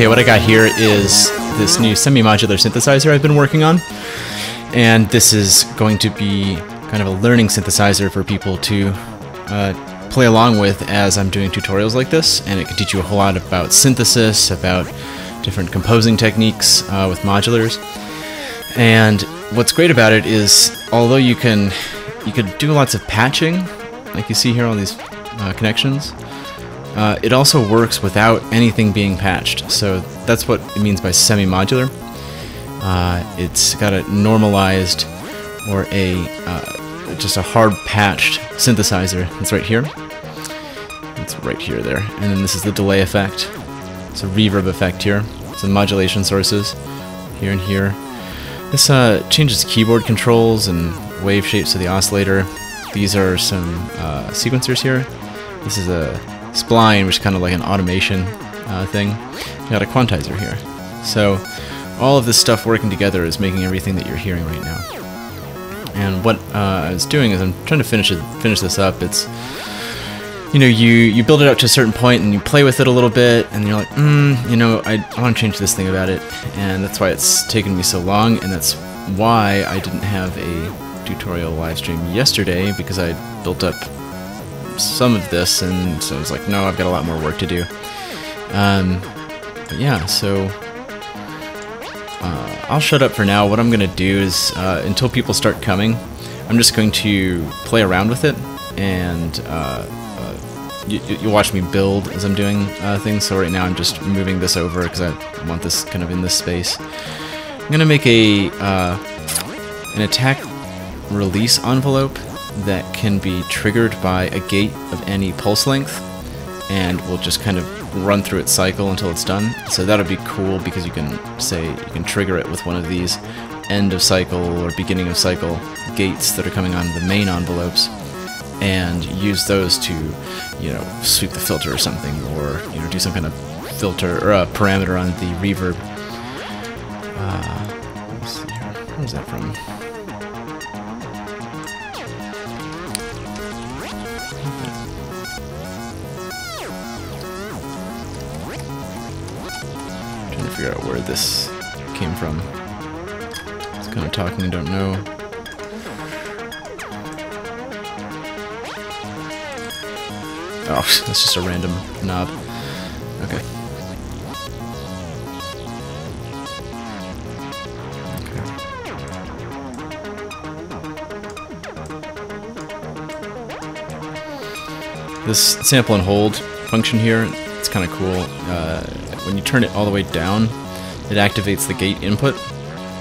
Okay, what I got here is this new semi-modular synthesizer I've been working on, and this is going to be kind of a learning synthesizer for people to play along with as I'm doing tutorials like this, and it can teach you a whole lot about synthesis, about different composing techniques with modulars. And what's great about it is, although you could do lots of patching, like you see here, all these connections, it also works without anything being patched. So that's what it means by semi-modular. It's got a normalized or a just a hard patched synthesizer. It's right here. It's right here there. And then this is the delay effect. It's a reverb effect here. Some modulation sources here and here. This changes keyboard controls and wave shapes of the oscillator. These are some sequencers here. This is a spline, which is kind of like an automation thing. You got a quantizer here. So all of this stuff working together is making everything that you're hearing right now. And what I was doing is I'm trying to finish this up. It's, you know, you build it up to a certain point and you play with it a little bit, and you're like, you know, I want to change this thing about it, and that's why it's taken me so long, and that's why I didn't have a tutorial live stream yesterday, because I built up some of this, and so I was like, no, I've got a lot more work to do. But yeah, so I'll shut up for now. What I'm going to do is, until people start coming, I'm just going to play around with it, and you'll watch me build as I'm doing things. So right now I'm just moving this over because I want this kind of in this space. I'm going to make an attack release envelope that can be triggered by a gate of any pulse length, and we'll just kind of run through its cycle until it's done. So that'll be cool because you can trigger it with one of these end of cycle or beginning of cycle gates that are coming on the main envelopes, and use those to, you know, sweep the filter or something, or, you know, do some kind of filter or a parameter on the reverb. Let's see here. Where's that from? Trying to figure out where this came from. It's kind of talking, I don't know. Oh, that's just a random knob. Okay. This sample and hold function here, it's kind of cool. When you turn it all the way down, it activates the gate input,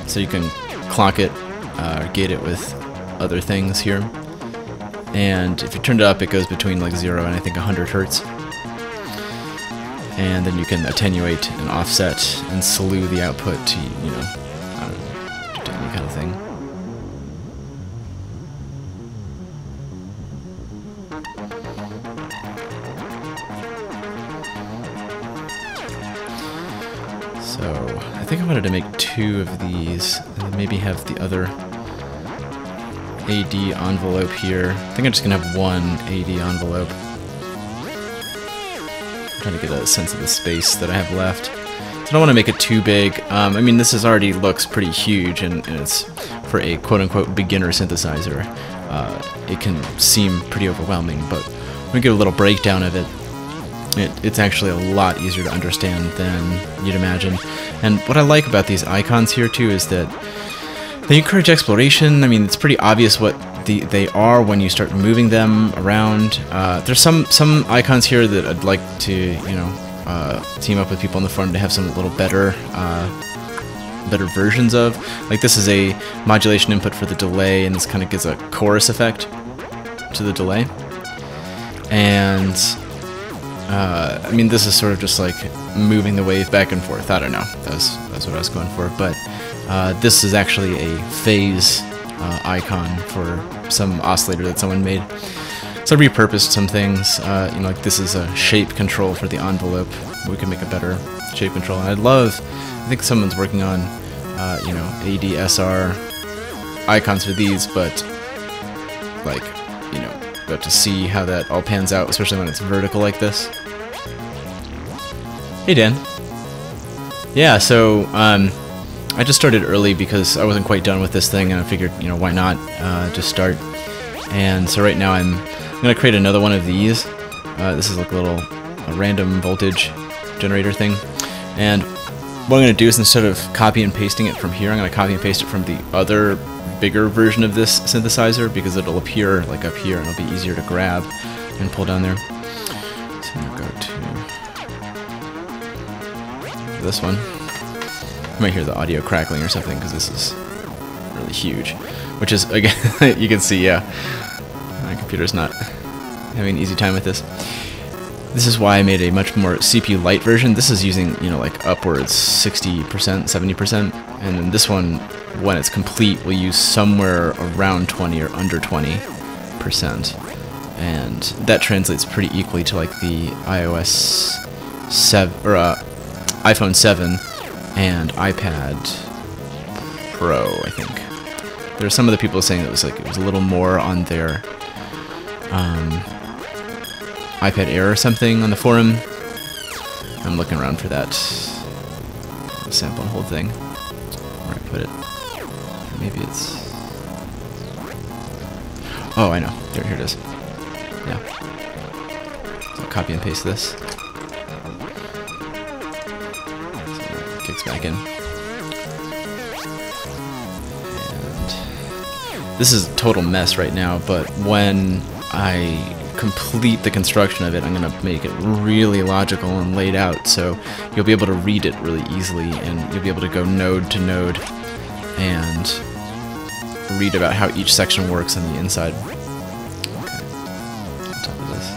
so you can clock it, gate it with other things here. And if you turn it up, it goes between like 0 and I think 100 Hertz. And then you can attenuate and offset and slew the output to, you know, I don't know, to any kind of thing. So I think I wanted to make 2 of these, and then maybe have the other AD envelope here. I think I'm just gonna have one AD envelope. I'm trying to get a sense of the space that I have left. So I don't want to make it too big. I mean, this already looks pretty huge, and it's for a quote-unquote beginner synthesizer. It can seem pretty overwhelming, but when we get a little breakdown of it, it's actually a lot easier to understand than you'd imagine. And what I like about these icons here too is that they encourage exploration. I mean, it's pretty obvious what they are when you start moving them around. There's some icons here that I'd like to, you know, team up with people on the forum to have some little better versions of. Like, this is a modulation input for the delay, and this kind of gives a chorus effect to the delay. And I mean, this is sort of just like moving the wave back and forth. I don't know. That's what I was going for, but. This is actually a phase icon for some oscillator that someone made. So I repurposed some things. You know, like this is a shape control for the envelope. We can make a better shape control. And I think someone's working on, you know, ADSR icons for these, but like, you know, we have to see how that all pans out, especially when it's vertical like this. Hey, Dan. Yeah, so I just started early because I wasn't quite done with this thing, and I figured, you know, why not just start. And so right now I'm going to create another one of these. This is like a random voltage generator thing. And what I'm going to do is, instead of copy and pasting it from here, I'm going to copy and paste it from the other bigger version of this synthesizer, because it'll appear like up here and it'll be easier to grab and pull down there. So I'm going to go to this one. You might hear the audio crackling or something because this is really huge, which is, again, you can see, yeah, my computer's not having an easy time with this. This is why I made a much more CPU light version. This is using, you know, like upwards 60%, 70%, and then this one, when it's complete, will use somewhere around 20 or under 20%, and that translates pretty equally to like the iOS 7 or iPhone 7 and iPad Pro, I think. There are some of the people saying that it was a little more on their iPad Air or something on the forum. I'm looking around for that sample and hold thing. Where I put it. Maybe it's... Oh, I know. Here it is. Yeah. So I'll copy and paste this. So that kicks back in. And this is a total mess right now, but when I complete the construction of it, I'm going to make it really logical and laid out, so you'll be able to read it really easily, and you'll be able to go node to node and read about how each section works on the inside. Okay. On top of this.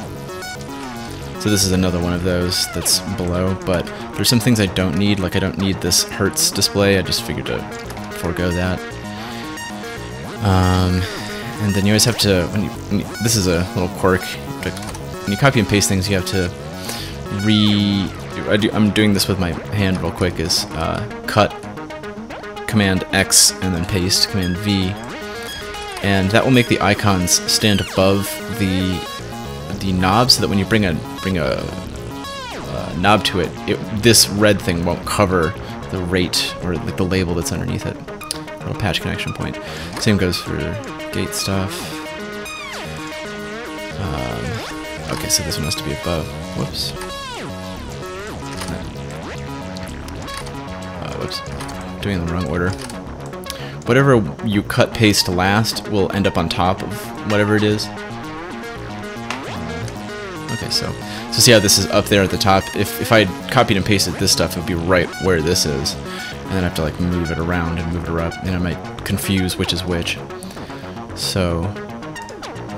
So this is another one of those that's below, but there's some things I don't need, like I don't need this Hertz display. I just figured to forego that. And then you always have to, this is a little quirk, when you copy and paste things, you have to I'm doing this with my hand real quick, is cut, Command X, and then paste, Command V, and that will make the icons stand above the knob, so that when you bring a knob to it, this red thing won't cover the rate or like the label that's underneath it. Little patch connection point. Same goes for gate stuff. Okay, so this one has to be above. Whoops. Whoops. Doing it in the wrong order. Whatever you cut paste last will end up on top of whatever it is. Okay, so see how this is up there at the top? If I copied and pasted this stuff, it would be right where this is. And then I have to like move it around and move it up, and I might confuse which is which. So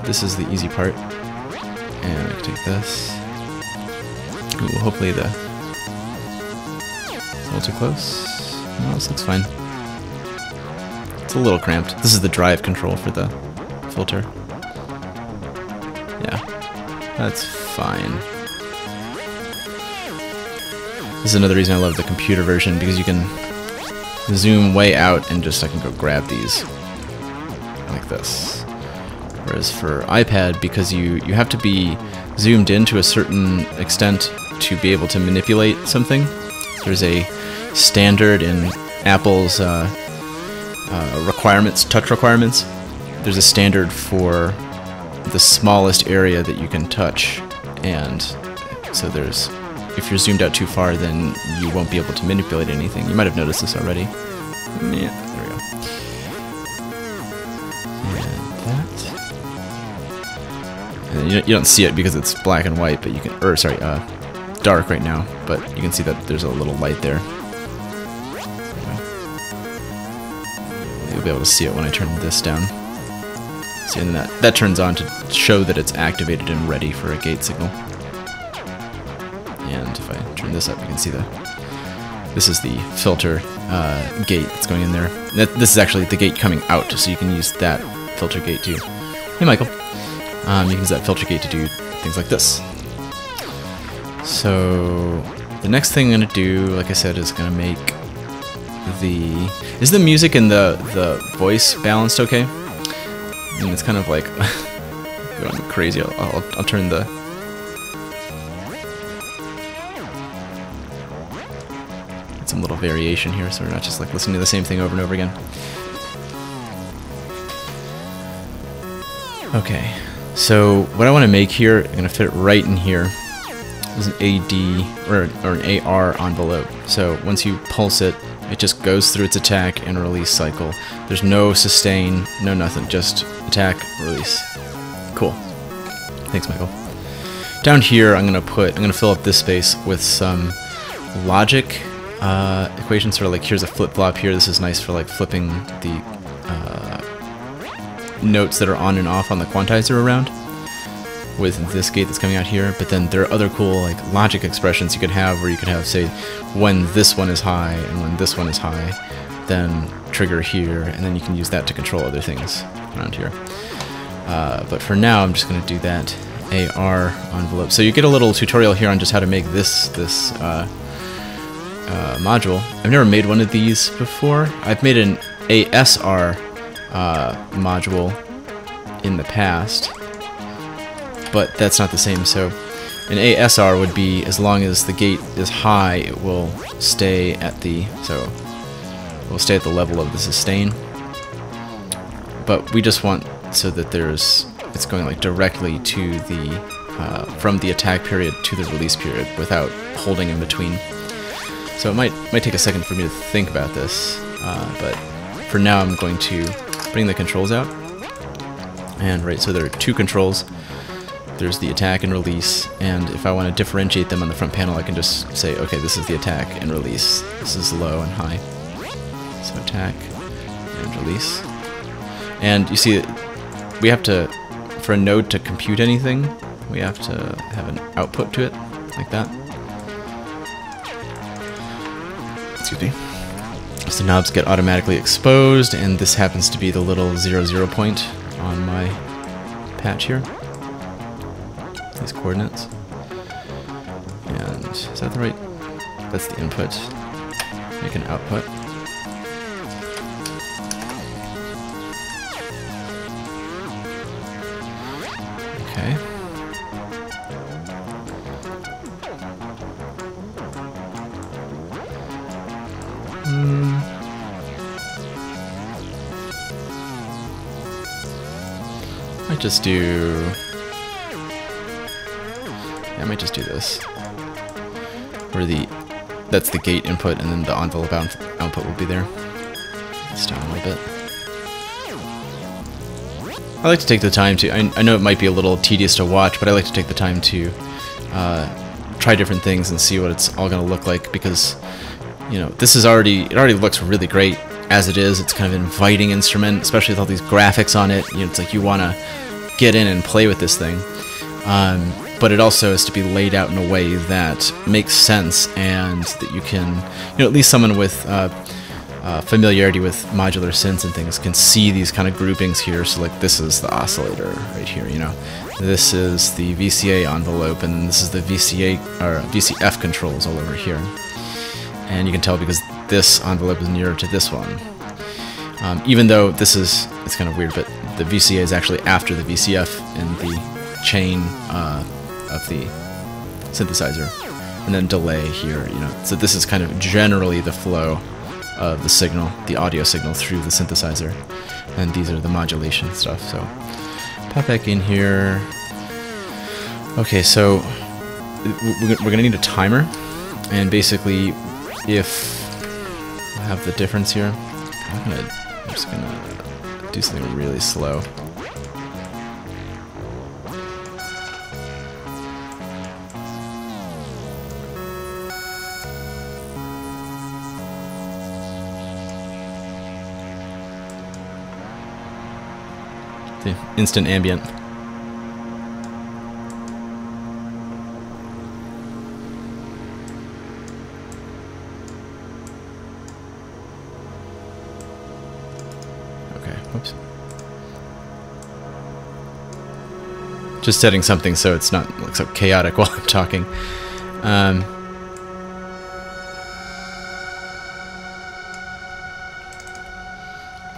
this is the easy part, and I can take this. Ooh, hopefully it's a little too close. No, this looks fine. It's a little cramped. This is the drive control for the filter. Yeah, that's fine. This is another reason I love the computer version, because you can zoom way out and just I can go grab these like this. Whereas for iPad, because you have to be zoomed in to a certain extent to be able to manipulate something. There's a standard in Apple's requirements, touch requirements. There's a standard for the smallest area that you can touch, and so there's, if you're zoomed out too far, then you won't be able to manipulate anything. You might have noticed this already. Yeah, there we go. And that. And you don't see it because it's black and white, but you can, or sorry, dark right now, but you can see that there's a little light there. You'll be able to see it when I turn this down. See, and that turns on to show that it's activated and ready for a gate signal. And if I turn this up, you can see this is the filter gate that's going in there. This is actually the gate coming out, so you can use that filter gate too. Hey, Michael. You can use that filter gate to do things like this. So the next thing I'm going to do, like I said, is going to make is the music and the voice balanced okay? I mean, it's kind of like going crazy. I'll turn the... Some little variation here, so we're not just like listening to the same thing over and over again. Okay, so what I want to make here, I'm going to fit it right in here, is an AD, or an AR envelope. So once you pulse it, it just goes through its attack and release cycle. There's no sustain, no nothing, just attack, release. Cool. Thanks, Michael. Down here, I'm gonna fill up this space with some logic equations. Sort of like, here's a flip-flop here. This is nice for like flipping the notes that are on and off on the quantizer around with this gate that's coming out here. But then there are other cool like logic expressions you could have, where you could have, say, when this one is high and when this one is high, then trigger here, and then you can use that to control other things around here. But for now, I'm just going to do that AR envelope. So you get a little tutorial here on just how to make this module. I've never made one of these before. I've made an ASR module in the past, but that's not the same. So an ASR would be, as long as the gate is high, it will stay at the level of the sustain. But we just want so that it's going like directly to the from the attack period to the release period without holding in between. So it might take a second for me to think about this, but for now I'm going to bring the controls out. And right, so there are two controls. There's the attack and release, and if I want to differentiate them on the front panel, I can just say, okay, this is the attack and release. This is low and high. So attack and release. And you see, we have to, for a node to compute anything, we have to have an output to it, like that. Excuse me. So the knobs get automatically exposed, and this happens to be the little 0, point on my patch here. These coordinates. And is that the right? That's the input. Make an output. Okay. I might just do this. Where that's the gate input, and then the envelope output will be there. It's down a little bit. I like to take the time to, I know it might be a little tedious to watch, but I like to take the time to try different things and see what it's all going to look like, because, you know, this is it already looks really great as it is. It's kind of an inviting instrument, especially with all these graphics on it. You know, it's like you want to get in and play with this thing. But it also has to be laid out in a way that makes sense, and that you can, you know, at least someone with familiarity with modular synths and things can see these kind of groupings here. So like, this is the oscillator right here, you know, this is the VCA envelope, and this is the VCA or VCF controls all over here. And you can tell because this envelope is nearer to this one. Even though it's kind of weird, but the VCA is actually after the VCF in the chain of the synthesizer, and then delay here, you know. So this is kind of generally the flow of the signal, the audio signal through the synthesizer, and these are the modulation stuff. So pop back in here. Okay, so we're gonna need a timer, and basically, if I have the difference here, I'm just gonna do something really slow. The instant ambient. Okay, whoops. Just setting something so it's not like so chaotic while I'm talking.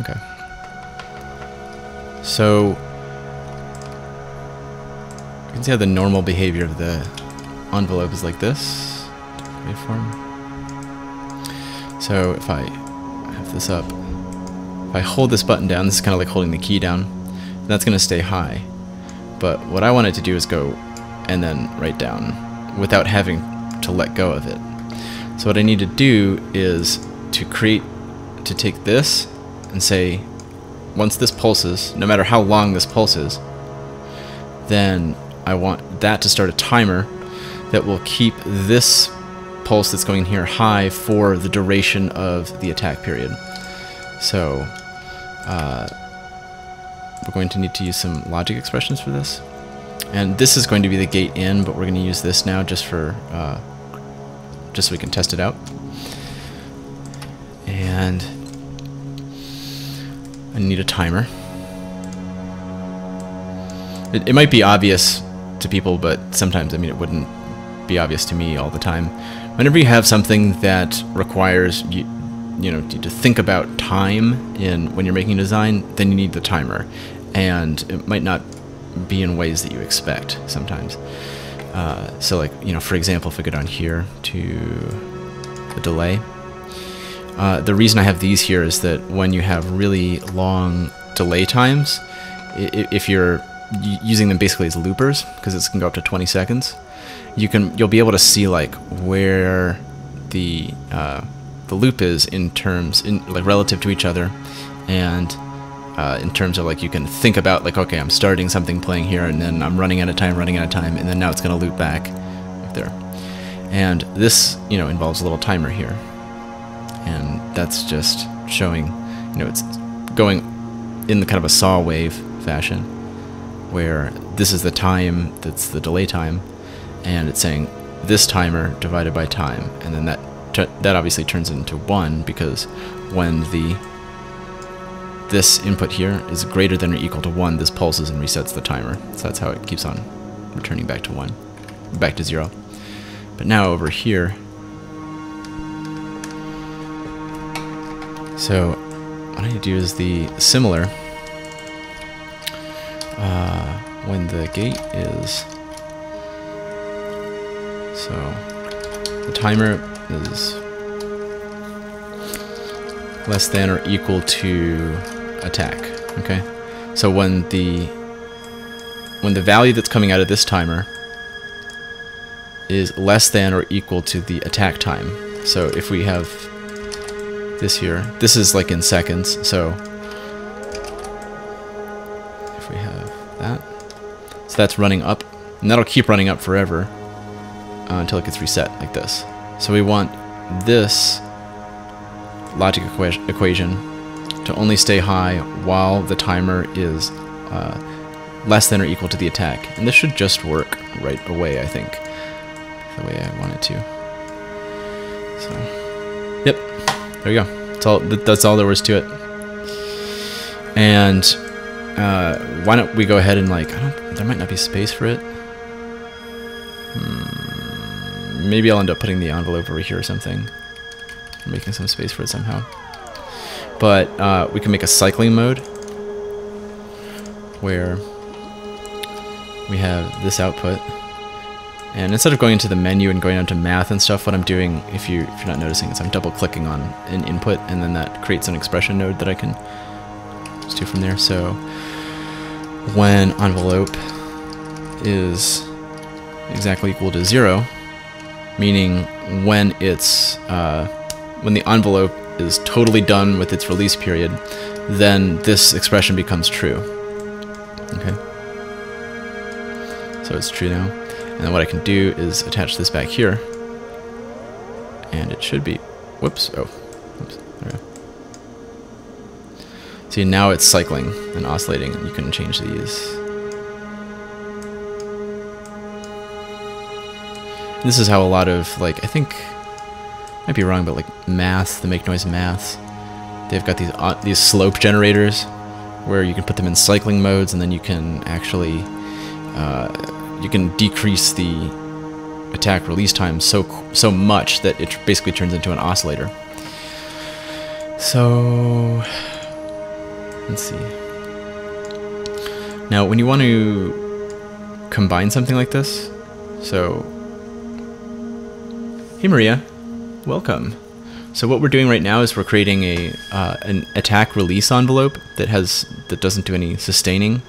Okay. So you can see how the normal behavior of the envelope is like this. Waveform. So if I have this up, if I hold this button down, this is kind of like holding the key down, that's going to stay high. But what I want it to do is go and then right down without having to let go of it. So what I need to do is to take this and say, once this pulses, no matter how long this pulses, then I want that to start a timer that will keep this pulse that's going here high for the duration of the attack period. So we're going to need to use some logic expressions for this. And this is going to be the gate in, but we're going to use this now just for just so we can test it out. And I need a timer. It might be obvious to people, but sometimes, I mean, it wouldn't be obvious to me all the time. Whenever you have something that requires you know, to think about time when you're making a design, then you need the timer. And it might not be in ways that you expect sometimes. So like, you know, for example, if I go down here to the delay, the reason I have these here is that when you have really long delay times, if you're using them basically as loopers, because this can go up to 20 seconds, you'll be able to see like where the loop is like relative to each other, and in terms of like you can think about like, okay, I'm starting something playing here, and then I'm running out of time, and then now it's going to loop back like there. And this, you know, involves a little timer here, and that's just showing, you know, it's going in the kind of a saw wave fashion, where this is the time that's the delay time, and it's saying this timer divided by time, and then that obviously turns into 1, because when this input here is greater than or equal to 1, this pulses and resets the timer. So that's how it keeps on returning back to 0. But now over here, so what I need to do is the similar, when the gate is, so the timer is less than or equal to attack. Okay, so when the value that's coming out of this timer is less than or equal to the attack time. So if we have this here, this is like in seconds, so if we have that, so that's running up, and that'll keep running up forever until it gets reset like this. So we want this logic equation to only stay high while the timer is less than or equal to the attack. And this should just work right away, I think, the way I want it to. So, yep, there we go. That's all there was to it. And why don't we go ahead and, like, there might not be space for it. Maybe I'll end up putting the envelope over here or something, making some space for it somehow. But we can make a cycling mode where we have this output, and instead of going into the menu and going into math and stuff, what I'm doing, if you're not noticing, is I'm double clicking on an input, and then that creates an expression node that I can just do from there. So when envelope is exactly equal to 0, meaning when it's when the envelope is totally done with its release period, then this expression becomes true. Okay, so it's true now, and then what I can do is attach this back here, and it should be, whoops, there we go. See, now it's cycling and oscillating, and you can change these. This is how a lot of, like, I think, might be wrong, but like maths, the make noise maths, they've got these slope generators where you can put them in cycling modes, and then you can actually you can decrease the attack release time so much that it basically turns into an oscillator. So let's see. Now, when you want to combine something like this, so hey Maria, welcome. So what we're doing right now is we're creating an attack release envelope that doesn't do any sustaining.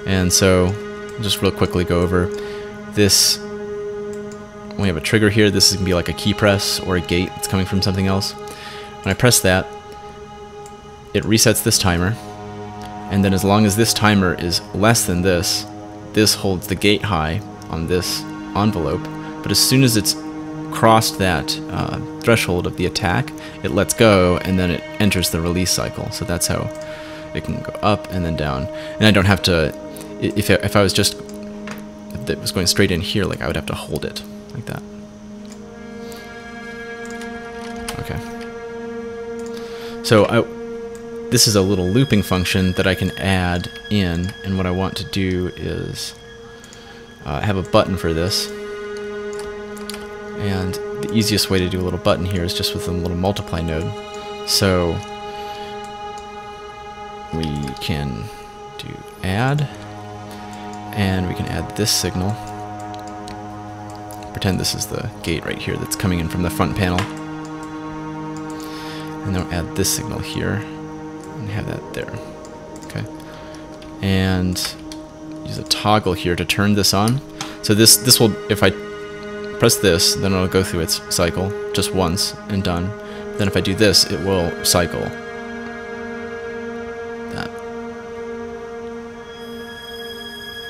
And so I'll just real quickly go over this. When we have a trigger here, this is going to be like a key press or a gate that's coming from something else. When I press that, it resets this timer. And then as long as this timer is less than this, this holds the gate high on this envelope. But as soon as it's crossed that threshold of the attack, it lets go and then it enters the release cycle. So that's how it can go up and then down. And I don't have to, if I was just, if it was going straight in here, like I would have to hold it like that. Okay. So this is a little looping function that I can add in, and what I want to do is have a button for this. And the easiest way to do a little button here is just with a little multiply node. So we can do add, and we can add this signal. Pretend this is the gate right here that's coming in from the front panel. And then we'll add this signal here and have that there. Okay. And use a toggle here to turn this on. So this will, if I press this, then it'll go through its cycle just once and done. Then if I do this, it will cycle that.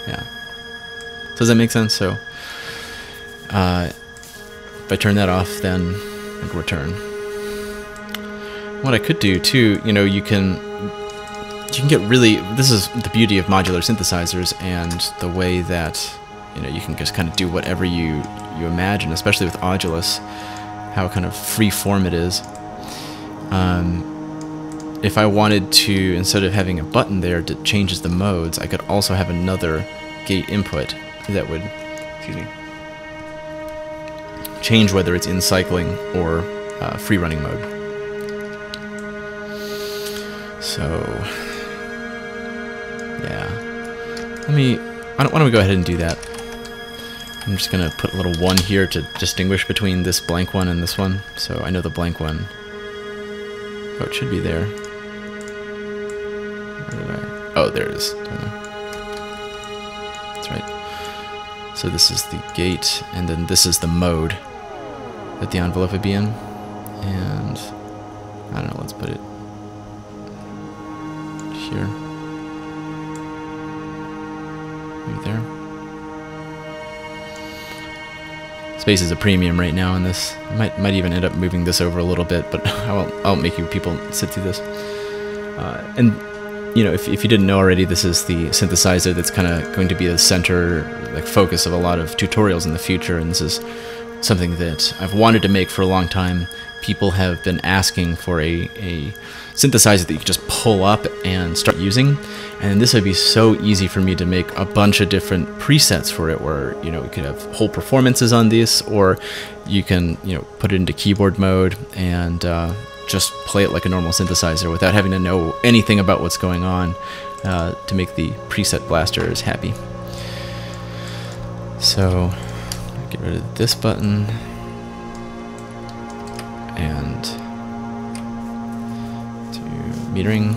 Yeah. So does that make sense? So if I turn that off, then it'll return. What I could do too, you know, you can get really, this is the beauty of modular synthesizers and the way that, you know, you can just kind of do whatever you imagine, especially with Audulus, how kind of free form it is. If I wanted to, instead of having a button there that changes the modes, I could also have another gate input that would, excuse me, change whether it's in cycling or free running mode. So yeah, why don't we go ahead and do that. I'm just gonna put a little 1 here to distinguish between this blank one and this one. So I know the blank one. Oh, it should be there. Where did I? Oh, there it is. That's right. So this is the gate, and then this is the mode that the envelope would be in. And I don't know, let's put it here. Maybe there. Space is a premium right now in this. I might even end up moving this over a little bit, but I won't make you people sit through this. And you know, if you didn't know already, this is the synthesizer that's kind of going to be the center, like, focus of a lot of tutorials in the future. And this is something that I've wanted to make for a long time. People have been asking for a synthesizer that you can just pull up and start using, and this would be so easy for me to make a bunch of different presets for it, where, you know, you could have whole performances on this, or you can, you know, put it into keyboard mode and just play it like a normal synthesizer without having to know anything about what's going on to make the preset blasters happy. So get rid of this button and to metering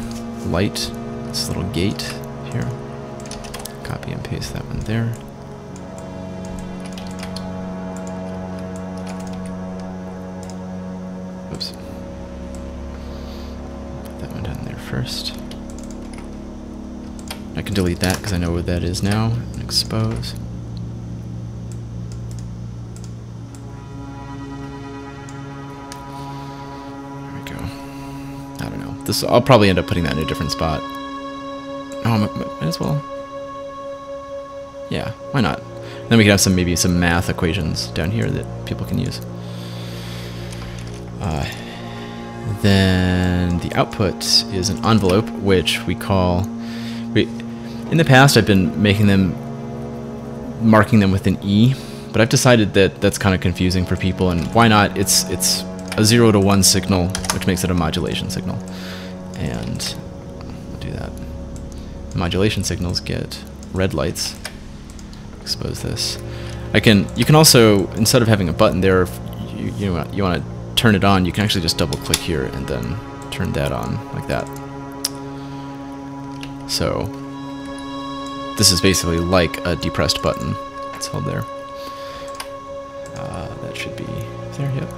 light, this little gate here. Copy and paste that one there. Oops. Put that one down there first. I can delete that because I know what that is now. And expose. This, I'll probably end up putting that in a different spot. Oh, might as well. Yeah, why not? Then we can have maybe some math equations down here that people can use. Then the output is an envelope, which we call. In the past, I've been making them, marking them with an E, but I've decided that that's kind of confusing for people, and why not? It's a 0 to 1 signal, which makes it a modulation signal. And we'll do that. Modulation signals get red lights. Expose this. You can also, instead of having a button there, if you want to turn it on, you can actually just double click here and then turn that on like that. So this is basically like a depressed button. It's held there. That should be there, yep.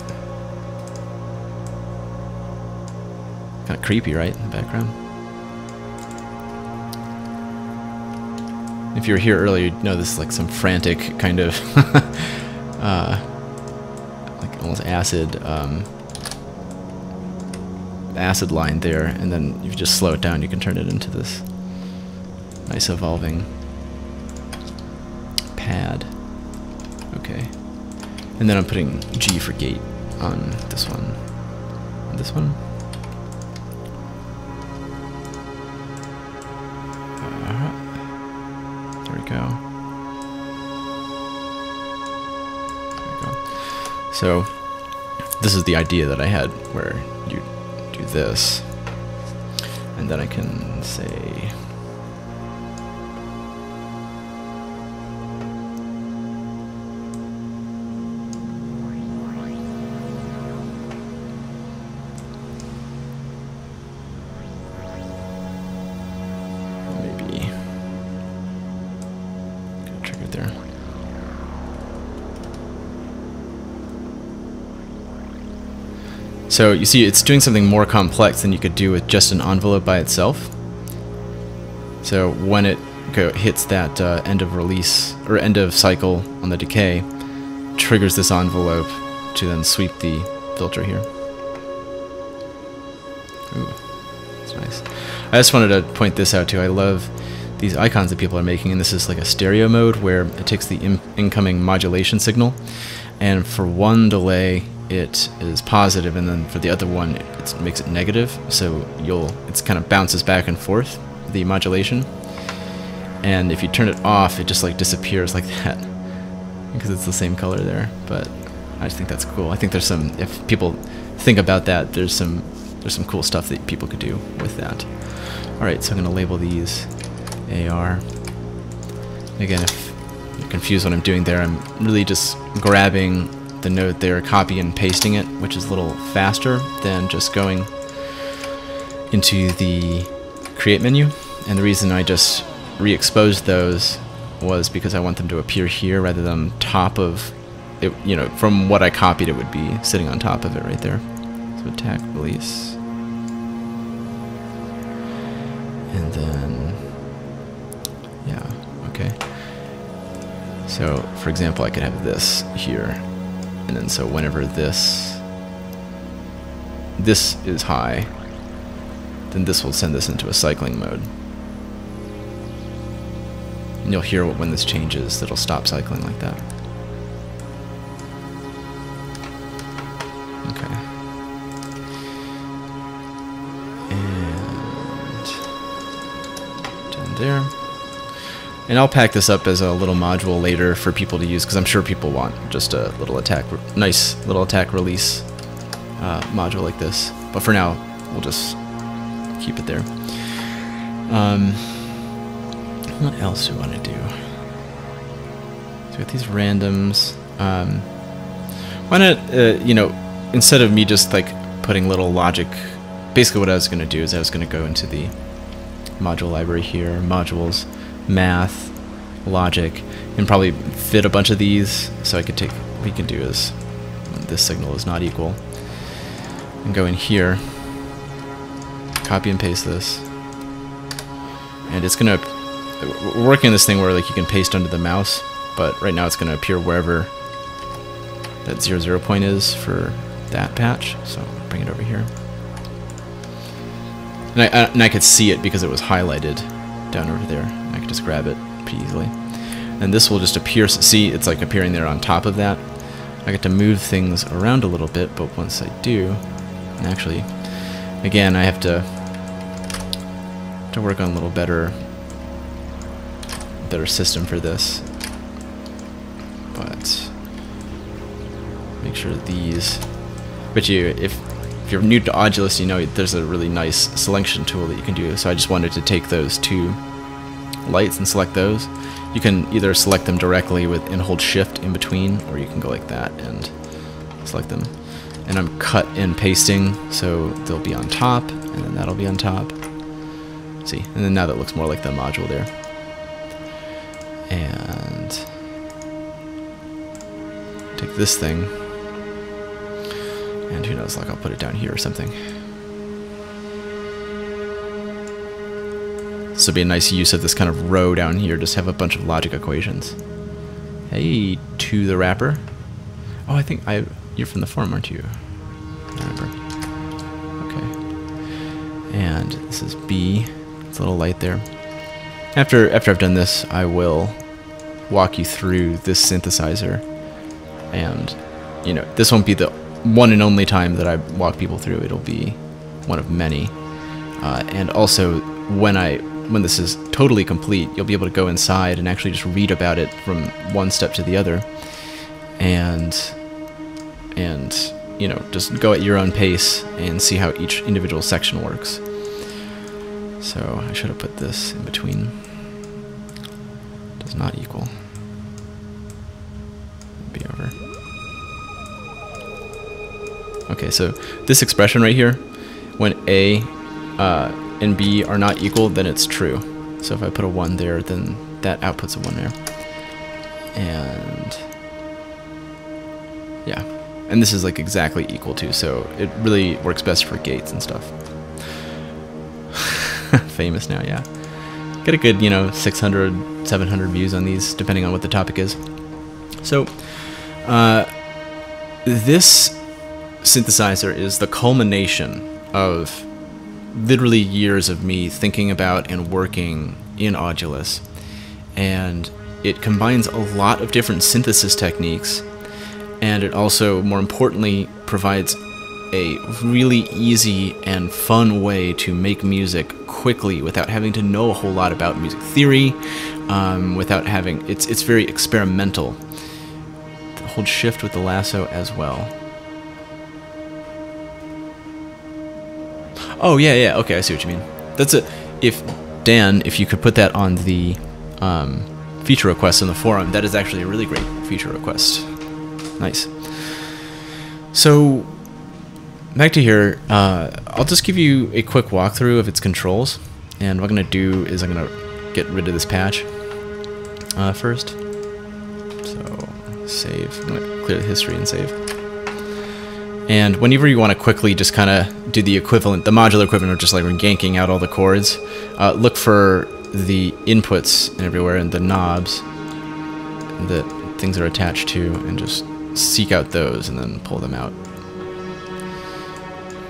Kind of creepy, right, in the background? If you were here earlier, you'd know this is like some frantic kind of like almost acid line there, and then if you just slow it down, you can turn it into this nice evolving pad. Okay. And then I'm putting G for gate on this one. And this one. There we go. There we go. So this is the idea that I had, where you do this, and then I can say so you see it's doing something more complex than you could do with just an envelope by itself. So when it hits that end of release, or end of cycle on the decay, triggers this envelope to then sweep the filter here. Ooh, that's nice. I just wanted to point this out too. I love these icons that people are making, and this is like a stereo mode where it takes the incoming modulation signal, and for one delay it is positive, and then for the other one it makes it negative, so it's kind of bounces back and forth, the modulation. And if you turn it off, it just like disappears like that because it's the same color there. But I just think that's cool. I think there's some, if people think about that, there's some cool stuff that people could do with that. Alright, so I'm going to label these AR. Again, if you're confused what I'm doing there, I'm really just grabbing the node there, copy and pasting it, which is a little faster than just going into the create menu. And the reason I just re-exposed those was because I want them to appear here rather than top of it. You know, from what I copied, it would be sitting on top of it right there. So attack, release, and then yeah, okay. So for example, I could have this here. And then so whenever this is high, then this will send this into a cycling mode. And you'll hear when this changes, it'll stop cycling like that. Okay. And down there. And I'll pack this up as a little module later for people to use, because I'm sure people want just a little nice little attack release module like this. But for now, we'll just keep it there. What else do we want to do? So we got these randoms. Why not, you know, instead of me just like putting little logic, basically what I was going to do is I was going to go into the module library here, modules, math, logic, and probably fit a bunch of these. So I could take, what we can do is, when this signal is not equal, and go in here, copy and paste this, and it's gonna, we're working on this thing where like you can paste under the mouse, but right now it's gonna appear wherever that 0, point is for that patch. So I'll bring it over here, and I could see it because it was highlighted down over there. I could just grab it pretty easily, and this will just appear. See, it's like appearing there on top of that. I get to move things around a little bit, but once I do, and actually, again, I have to work on a little better system for this. But make sure these. But if you're new to Audulus, you know there's a really nice selection tool that you can do. So I just wanted to take those two lights and select those. You can either select them directly and hold shift in between, or you can go like that and select them. and I'm cut and pasting, so they'll be on top, and then that'll be on top. See, and then now that looks more like the module there. And take this thing, and who knows, like I'll put it down here or something. This will be a nice use of this kind of row down here, just have a bunch of logic equations. Hey, to the wrapper. Oh, I think you're from the forum, aren't you? I remember. Okay. And this is B. It's a little light there. After I've done this, I will walk you through this synthesizer. And, you know, this won't be the one and only time that I walk people through. It'll be one of many. And also, when this is totally complete, you'll be able to go inside and actually just read about it from one step to the other. And you know, just go at your own pace and see how each individual section works. So I should have put this in between. Does not equal. Be over. Okay, so this expression right here, when A and B are not equal, then it's true. So if I put a 1 there, then that outputs a 1 there. And yeah, and this is like exactly equal to, so it really works best for gates and stuff. Famous now, yeah. Get a good, you know, 600, 700 views on these, depending on what the topic is. So, this synthesizer is the culmination of literally years of me thinking about and working in Audulus. And it combines a lot of different synthesis techniques, and it also, more importantly, provides a really easy and fun way to make music quickly without having to know a whole lot about music theory, without having, it's very experimental. Hold shift with the lasso as well. Oh yeah, okay, I see what you mean. That's it. If you could put that on the feature request in the forum, that is actually a really great feature request. Nice. So back to here, I'll just give you a quick walkthrough of its controls, and what I'm going to do is I'm going to get rid of this patch first. So save. I'm going to clear the history and save. And whenever you want to quickly just kind of do the equivalent, the modular equivalent of just like yanking out all the chords, look for the inputs and everywhere and the knobs that things are attached to, and just seek out those and then pull them out.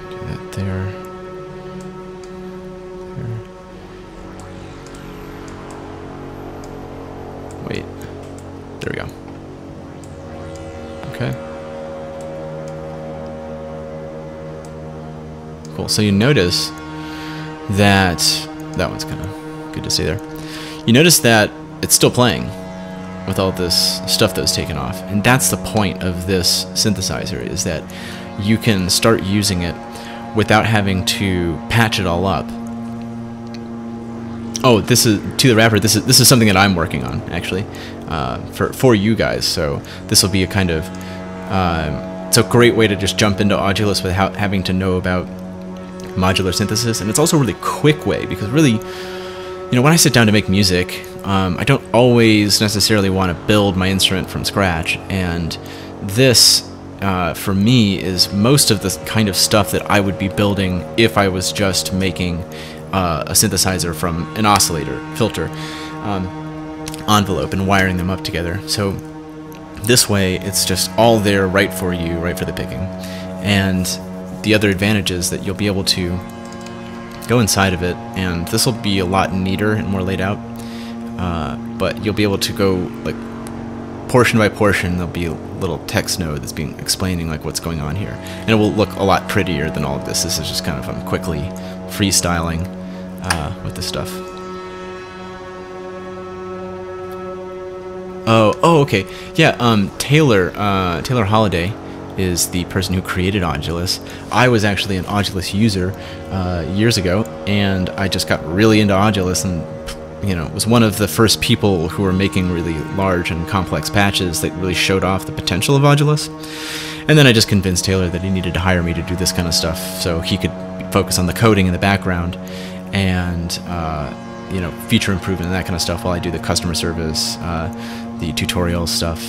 Do that there. There. Wait. There we go. Okay. Cool. So you notice that that one's kind of good to see there. You notice that it's still playing with all this stuff that was taken off, and that's the point of this synthesizer, is that you can start using it without having to patch it all up. Oh, this is to the wrapper. This is something that I'm working on actually for you guys. So this will be a kind of it's a great way to just jump into Audulus without having to know about modular synthesis, and it's also a really quick way, because really, you know, when I sit down to make music, I don't always necessarily want to build my instrument from scratch, and this for me is most of the kind of stuff that I would be building if I was just making a synthesizer from an oscillator filter envelope and wiring them up together. So this way it's just all there right for you, right for the picking. And the other advantage is that you'll be able to go inside of it, and this will be a lot neater and more laid out, but you'll be able to go like portion by portion. There'll be a little text node that's being explaining like what's going on here, and it will look a lot prettier than all of this. This is just kind of I'm quickly freestyling with this stuff. Oh, okay, yeah. Taylor Holiday is the person who created Audulus. I was actually an Audulus user years ago, and I just got really into Audulus, and you know, was one of the first people who were making really large and complex patches that really showed off the potential of Audulus. And then I just convinced Taylor that he needed to hire me to do this kind of stuff so he could focus on the coding in the background and you know, feature improvement and that kind of stuff while I do the customer service, the tutorial stuff,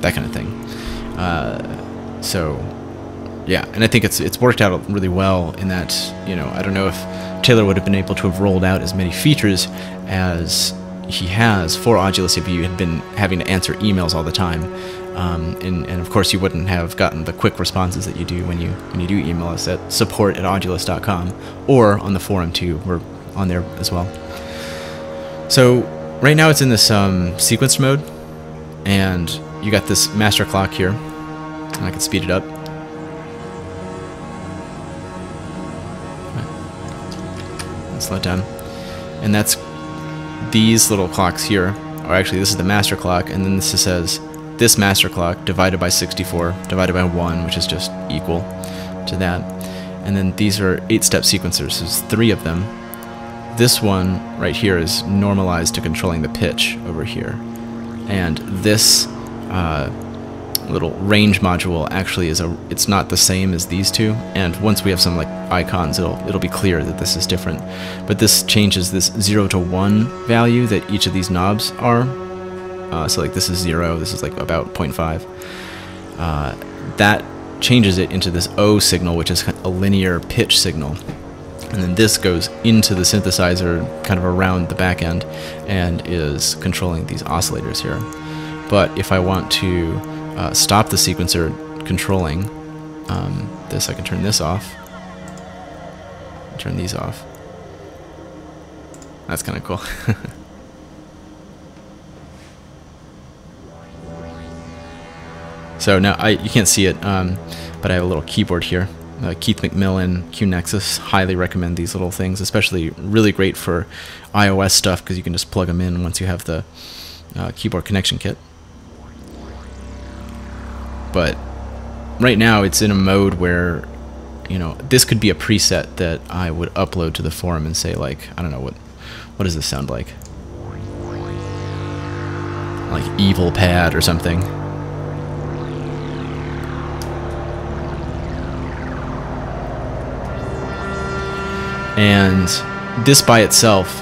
that kind of thing. So yeah, and I think it's worked out really well in that, you know, I don't know if Taylor would have been able to have rolled out as many features as he has for Audulus if you had been having to answer emails all the time. And of course you wouldn't have gotten the quick responses that you do when you do email us at support@audulus.com, or on the forum too. We're on there as well. So right now it's in this sequence mode, and you got this master clock here, and I can speed it up. Slow it down, and that's these little clocks here. Or actually, this is the master clock, and then this says this master clock divided by 64 divided by 1, which is just equal to that. And then these are 8-step sequencers. There's 3 of them. This one right here is normalized to controlling the pitch over here, and this little range module actually it's not the same as these two, and once we have some like icons it'll be clear that this is different. But this changes this 0 to 1 value that each of these knobs are. So like this is 0, this is like about 0.5. That changes it into this O signal, which is a linear pitch signal. And then this goes into the synthesizer kind of around the back end and is controlling these oscillators here. But if I want to stop the sequencer controlling this, I can turn this off, turn these off. That's kind of cool. So now you can't see it, but I have a little keyboard here. Keith McMillan, QNexus, highly recommend these little things, especially really great for iOS stuff because you can just plug them in once you have the keyboard connection kit. But right now it's in a mode where, you know, this could be a preset that I would upload to the forum and say, like, I don't know, what does this sound like? Like Evil Pad or something. And this by itself,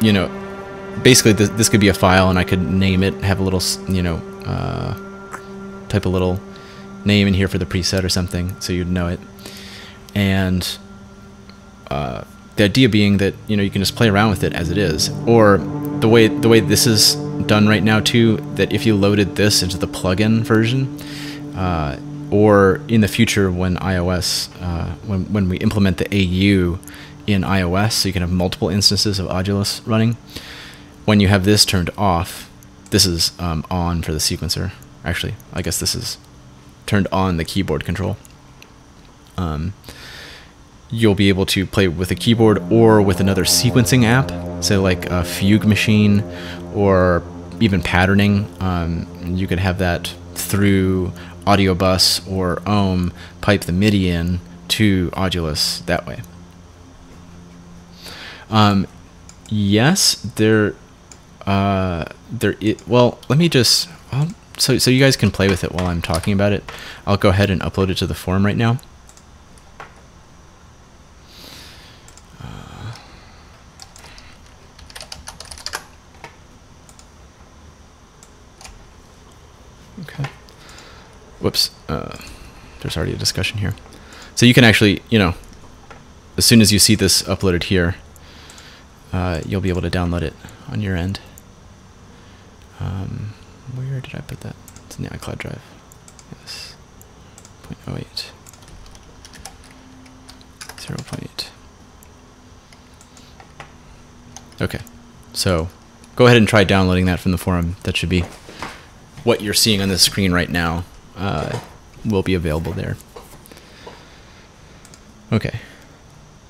you know, basically this could be a file and I could name it, have a little, you know, type a little name in here for the preset or something so you'd know it. And the idea being that, you know, you can just play around with it as it is. Or the way this is done right now too, that if you loaded this into the plugin version, or in the future when iOS, when we implement the AU in iOS, so you can have multiple instances of Audulus running, when you have this turned off, this is on for the sequencer. Actually, I guess this is turned on the keyboard control. You'll be able to play with a keyboard or with another sequencing app, say like a Fugue Machine or even patterning. You could have that through Audio Bus or Ohm, pipe the MIDI in to Audulus that way. Yes, well, let me just, so you guys can play with it while I'm talking about it. I'll go ahead and upload it to the forum right now. Okay. Whoops. There's already a discussion here. So you can actually, you know, as soon as you see this uploaded here, you'll be able to download it on your end. Where did I put that? It's in the iCloud drive. Yes. 0.08. 0.8. Okay. So go ahead and try downloading that from the forum. That should be what you're seeing on the screen right now. Will be available there. Okay.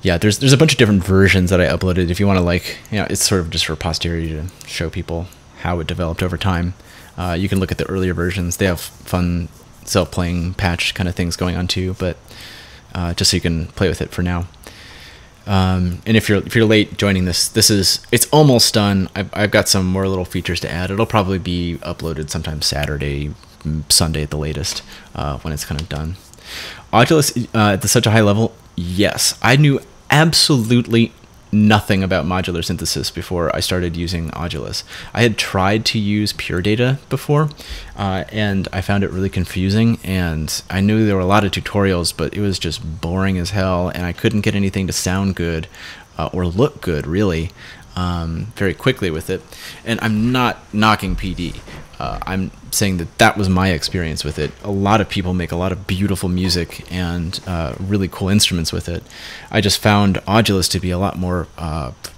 Yeah, there's a bunch of different versions that I uploaded. If you want to, like, you know, it's sort of just for posterity to show people how it developed over time. You can look at the earlier versions. They have fun self-playing patch kind of things going on too, but just so you can play with it for now. And if you're late joining this, it's almost done. I've got some more little features to add. It'll probably be uploaded sometime Saturday, Sunday at the latest when it's kind of done. Audulus at such a high level, yes. I knew absolutely nothing about modular synthesis before I started using Audulus. I had tried to use pure data before, and I found it really confusing, and I knew there were a lot of tutorials, but it was just boring as hell, and I couldn't get anything to sound good or look good, really, very quickly with it. And I'm not knocking PD. I'm saying that that was my experience with it. A lot of people make a lot of beautiful music and really cool instruments with it. I just found Audulus to be a lot more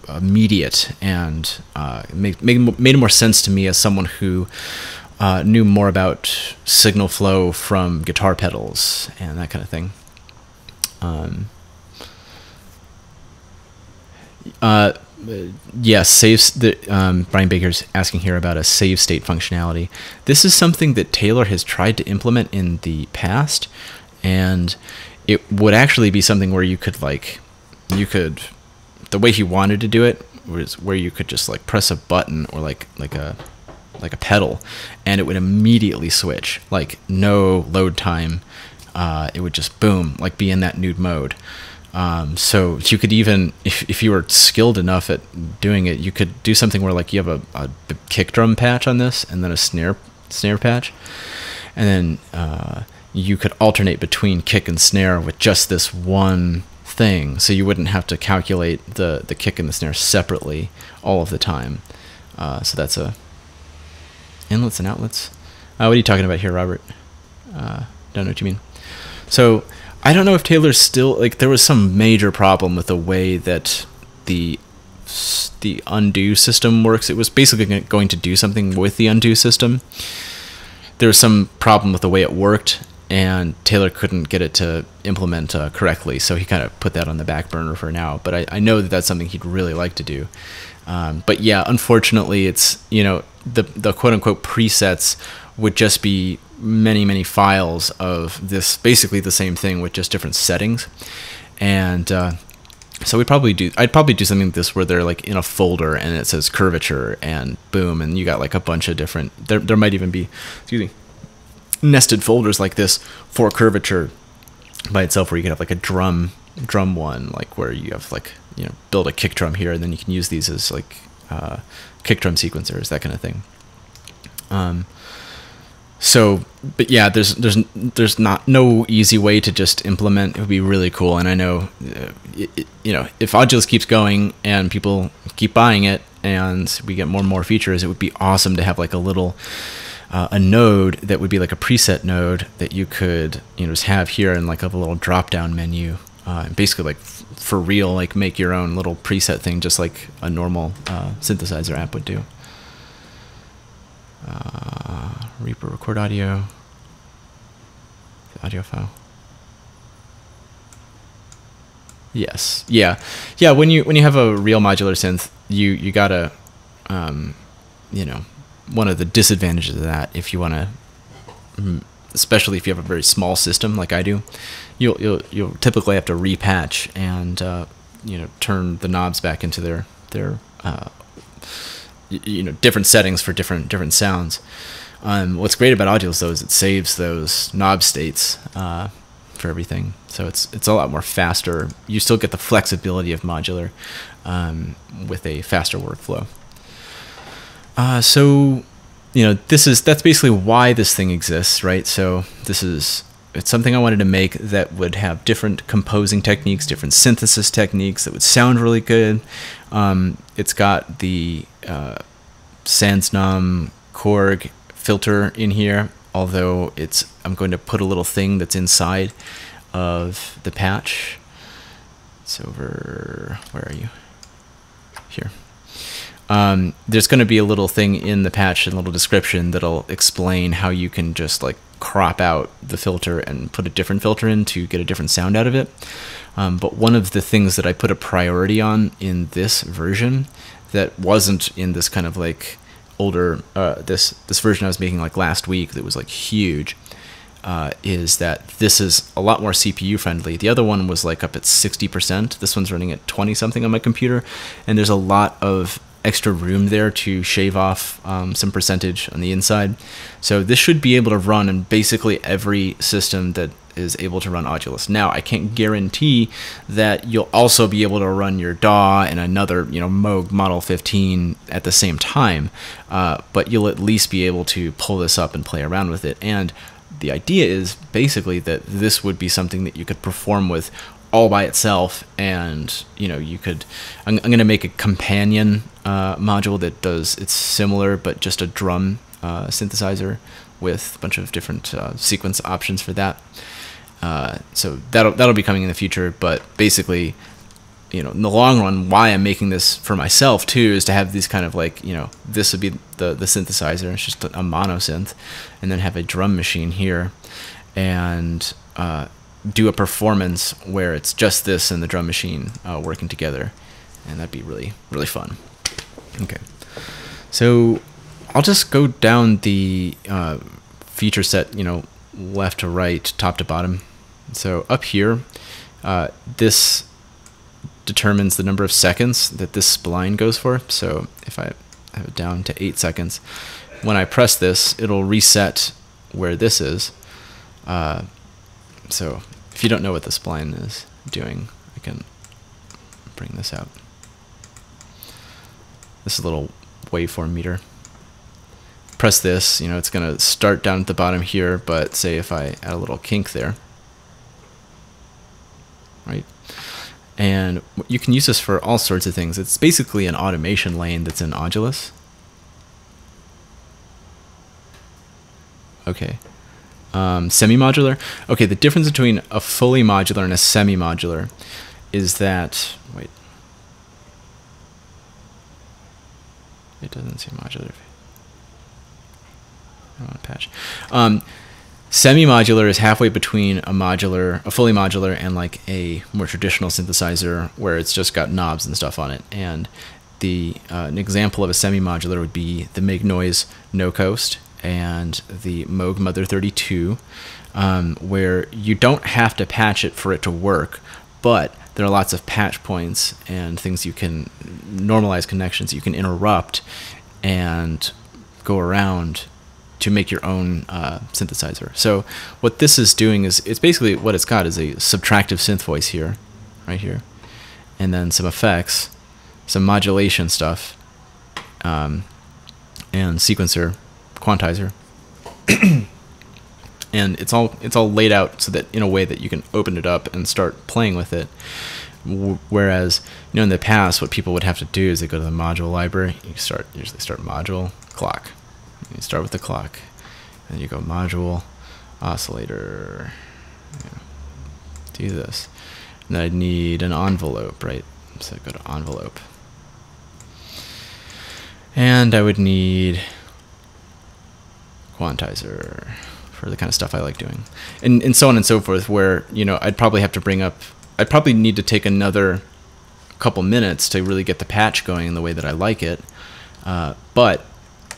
immediate and made more sense to me as someone who knew more about signal flow from guitar pedals and that kind of thing. Yes, Brian Baker's asking here about a save state functionality. This is something that Taylor has tried to implement in the past, and it would actually be something where you could the way he wanted to do it was where you could just like press a button or like a pedal, and it would immediately switch, like no load time. It would just boom, like be in that nude mode. So you could even, if you were skilled enough at doing it, you could do something where like you have a kick drum patch on this and then a snare patch, and then you could alternate between kick and snare with just this one thing, so you wouldn't have to calculate the kick and the snare separately all of the time. So that's inlets and outlets. What are you talking about here, Robert? Don't know what you mean. So I don't know if Taylor's still, like, there was some major problem with the way that the undo system works. It was basically going to do something with the undo system. There was some problem with the way it worked, and Taylor couldn't get it to implement correctly, so he kind of put that on the back burner for now. But I know that that's something he'd really like to do. But yeah, unfortunately, it's, you know, the quote-unquote presets would just be many files of this, basically the same thing with just different settings. And so I'd probably do something like this where they're like in a folder and it says curvature and boom, and you got like a bunch of different, there might even be, excuse me, nested folders like this for curvature by itself, where you could have like a drum one, like where you have like, you know, build a kick drum here, and then you can use these as like kick drum sequencers, that kind of thing. So, but yeah, there's no easy way to just implement. It would be really cool, and I know, you know, if Audulus keeps going and people keep buying it, and we get more and more features, it would be awesome to have like a little a node that would be like a preset node that you could, you know, just have here in like a little drop down menu, and basically like for real, like make your own little preset thing, just like a normal synthesizer app would do. Reaper record audio, the audio file. Yes, yeah. When you have a real modular synth, you gotta, you know, one of the disadvantages of that, if you want to, especially if you have a very small system like I do, you'll typically have to repatch and you know, turn the knobs back into their you know, different settings for different sounds. What's great about Audulus though is it saves those knob states for everything, so it's a lot more faster. You still get the flexibility of modular with a faster workflow. So, you know, that's basically why this thing exists, right? So it's something I wanted to make that would have different composing techniques, different synthesis techniques that would sound really good. It's got the Sandsnum Korg filter in here, although I'm going to put a little thing that's inside of the patch. It's over, where are you? Here. There's going to be a little thing in the patch, a little description that'll explain how you can just like crop out the filter and put a different filter in to get a different sound out of it. But one of the things that I put a priority on in this version that wasn't in this kind of like older, this version I was making like last week that was like huge, is that this is a lot more CPU friendly. The other one was like up at 60%. This one's running at 20 something on my computer, and there's a lot of extra room there to shave off some percentage on the inside. So this should be able to run in basically every system that is able to run Audulus. Now, I can't guarantee that you'll also be able to run your DAW and another, Moog Model 15 at the same time, but you'll at least be able to pull this up and play around with it. And the idea is basically that this would be something that you could perform with all by itself, and you could. I'm going to make a companion module that does it's similar, but just a drum synthesizer with a bunch of different sequence options for that. So that'll be coming in the future, but basically, in the long run, why I'm making this for myself too is to have these kind of like, this would be the synthesizer. It's just a mono synth, and then have a drum machine here, and do a performance where it's just this and the drum machine working together, and that'd be really, really fun. Okay, so I'll just go down the feature set, left to right, top to bottom. So up here, this determines the number of seconds that this spline goes for. So if I have it down to 8 seconds, when I press this, it'll reset where this is. So if you don't know what the spline is doing, I can bring this out. This is a little waveform meter. Press this, it's going to start down at the bottom here, but say if I add a little kink there, right? And you can use this for all sorts of things. It's basically an automation lane that's in Audulus. Okay. Semi-modular. Okay, the difference between a fully modular and a semi-modular is that, wait, it doesn't say modular. I want to patch. Semi-modular is halfway between a fully modular, and like a more traditional synthesizer where it's just got knobs and stuff on it. And an example of a semi-modular would be the Make Noise No Coast and the Moog Mother 32, where you don't have to patch it for it to work, but there are lots of patch points and things you can normalize, connections you can interrupt and go around to make your own synthesizer. So what this is doing is, it's basically what it's got is a subtractive synth voice here, right here, and then some effects, some modulation stuff, and sequencer, quantizer, and it's all laid out so that in a way that you can open it up and start playing with it. Whereas in the past, what people would have to do is they go to the module library. You usually start module clock. You start with the clock, and you go module, oscillator, do this. And then I'd need an envelope, right? So I go to envelope. And I would need quantizer for the kind of stuff I like doing. And so on and so forth, where, I'd probably have to I'd probably need to take another couple minutes to really get the patch going in the way that I like it. But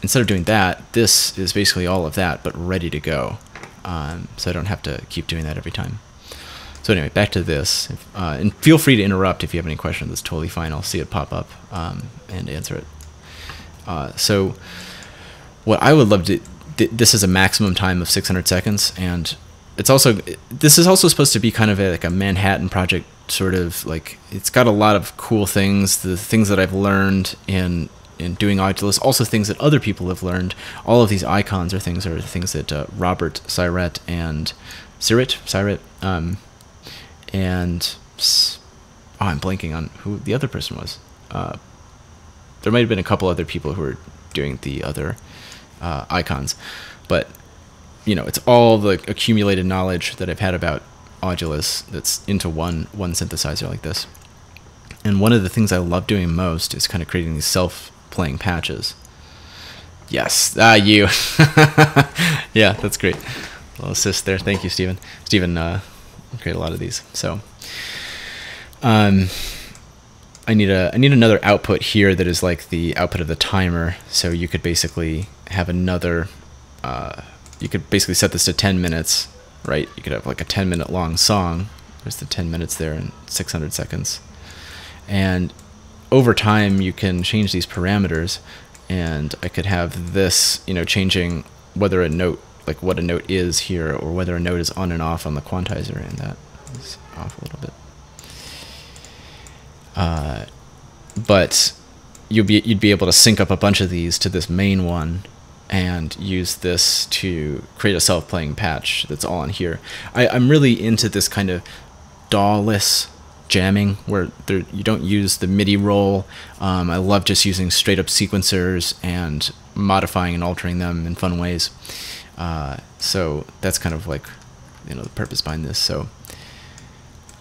instead of doing that, this is basically all of that, but ready to go. So I don't have to keep doing that every time. So anyway, back to this. And feel free to interrupt if you have any questions. It's totally fine. I'll see it pop up and answer it. So what I would love to... This is a maximum time of 600 seconds, and this is also supposed to be kind of like a Manhattan Project sort of, like, it's got a lot of cool things, the things that I've learned in doing Audulus, also things that other people have learned. All of these icons are things that Robert Siret and and I'm blanking on who the other person was. There might have been a couple other people who were doing the other icons, but it's all the accumulated knowledge that I've had about Audulus that's into one synthesizer like this. And one of the things I love doing most is kind of creating these self-playing patches. Yes, you. Yeah, that's great. A little assist there. Thank you, Stephen. Stephen created a lot of these. So I need another output here that is like the output of the timer. So you could basically have another. You could basically set this to 10 minutes, right? You could have like a 10-minute long song. There's the 10 minutes there and 600 seconds. And over time you can change these parameters, and I could have this, you know, changing whether a note, like what a note is here, or whether a note is on and off on the quantizer, and that is off a little bit. But you'd be able to sync up a bunch of these to this main one and use this to create a self-playing patch that's all on here. I'm really into this kind of DAW-less jamming where you don't use the MIDI roll. I love just using straight up sequencers and modifying and altering them in fun ways. So that's kind of like, you know, the purpose behind this. So,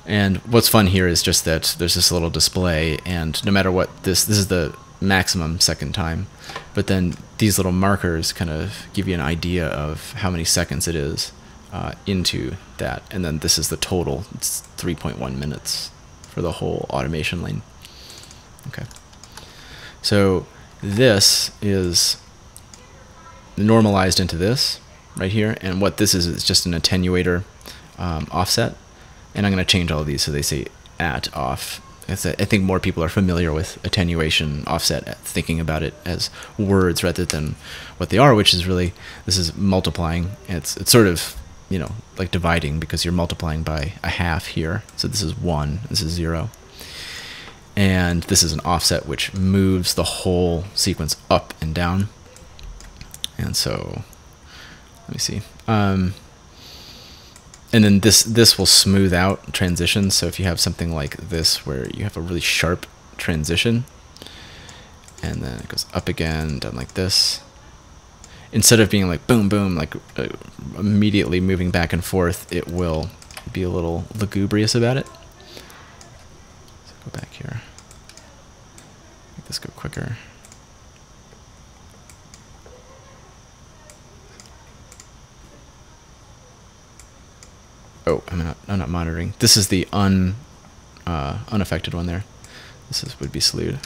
and what's fun here is just that there's this little display, and no matter what, this is the maximum second time, but then these little markers kind of give you an idea of how many seconds it is into that, and then this is the total. It's 3.1 minutes for the whole automation lane. Okay, so this is normalized into this right here, and what this is just an attenuator offset, and I'm going to change all of these so they say at off. I think more people are familiar with attenuation, offset, thinking about it as words rather than what they are, which is really, this is multiplying. It's sort of, you know, like dividing, because you're multiplying by a half here. So this is 1, this is 0. And this is an offset which moves the whole sequence up and down. And so, let me see. And then this will smooth out transitions. So if you have something like this where you have a really sharp transition, and then it goes up again, down like this, instead of being like boom, boom, like immediately moving back and forth, it will be a little lugubrious about it. So go back here. Make this go quicker. Oh, I'm not monitoring. This is the unaffected one there. This would be slewed.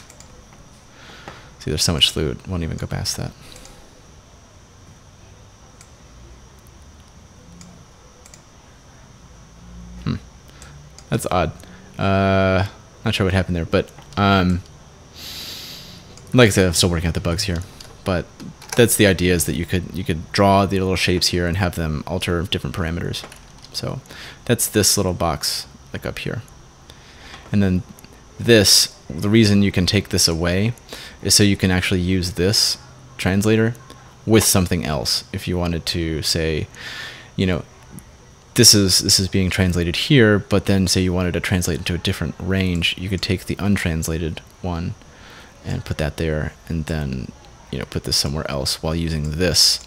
See, there's so much slewed, won't even go past that. That's odd. Not sure what happened there, but like I said, I'm still working out the bugs here. But that's the idea, is that you could draw the little shapes here and have them alter different parameters. So that's this little box like up here. And then this, the reason you can take this away is so you can actually use this translator with something else. If you wanted to say, you know, this is being translated here, but then say you wanted to translate into a different range, you could take the untranslated one and put that there, and then, you know, put this somewhere else while using this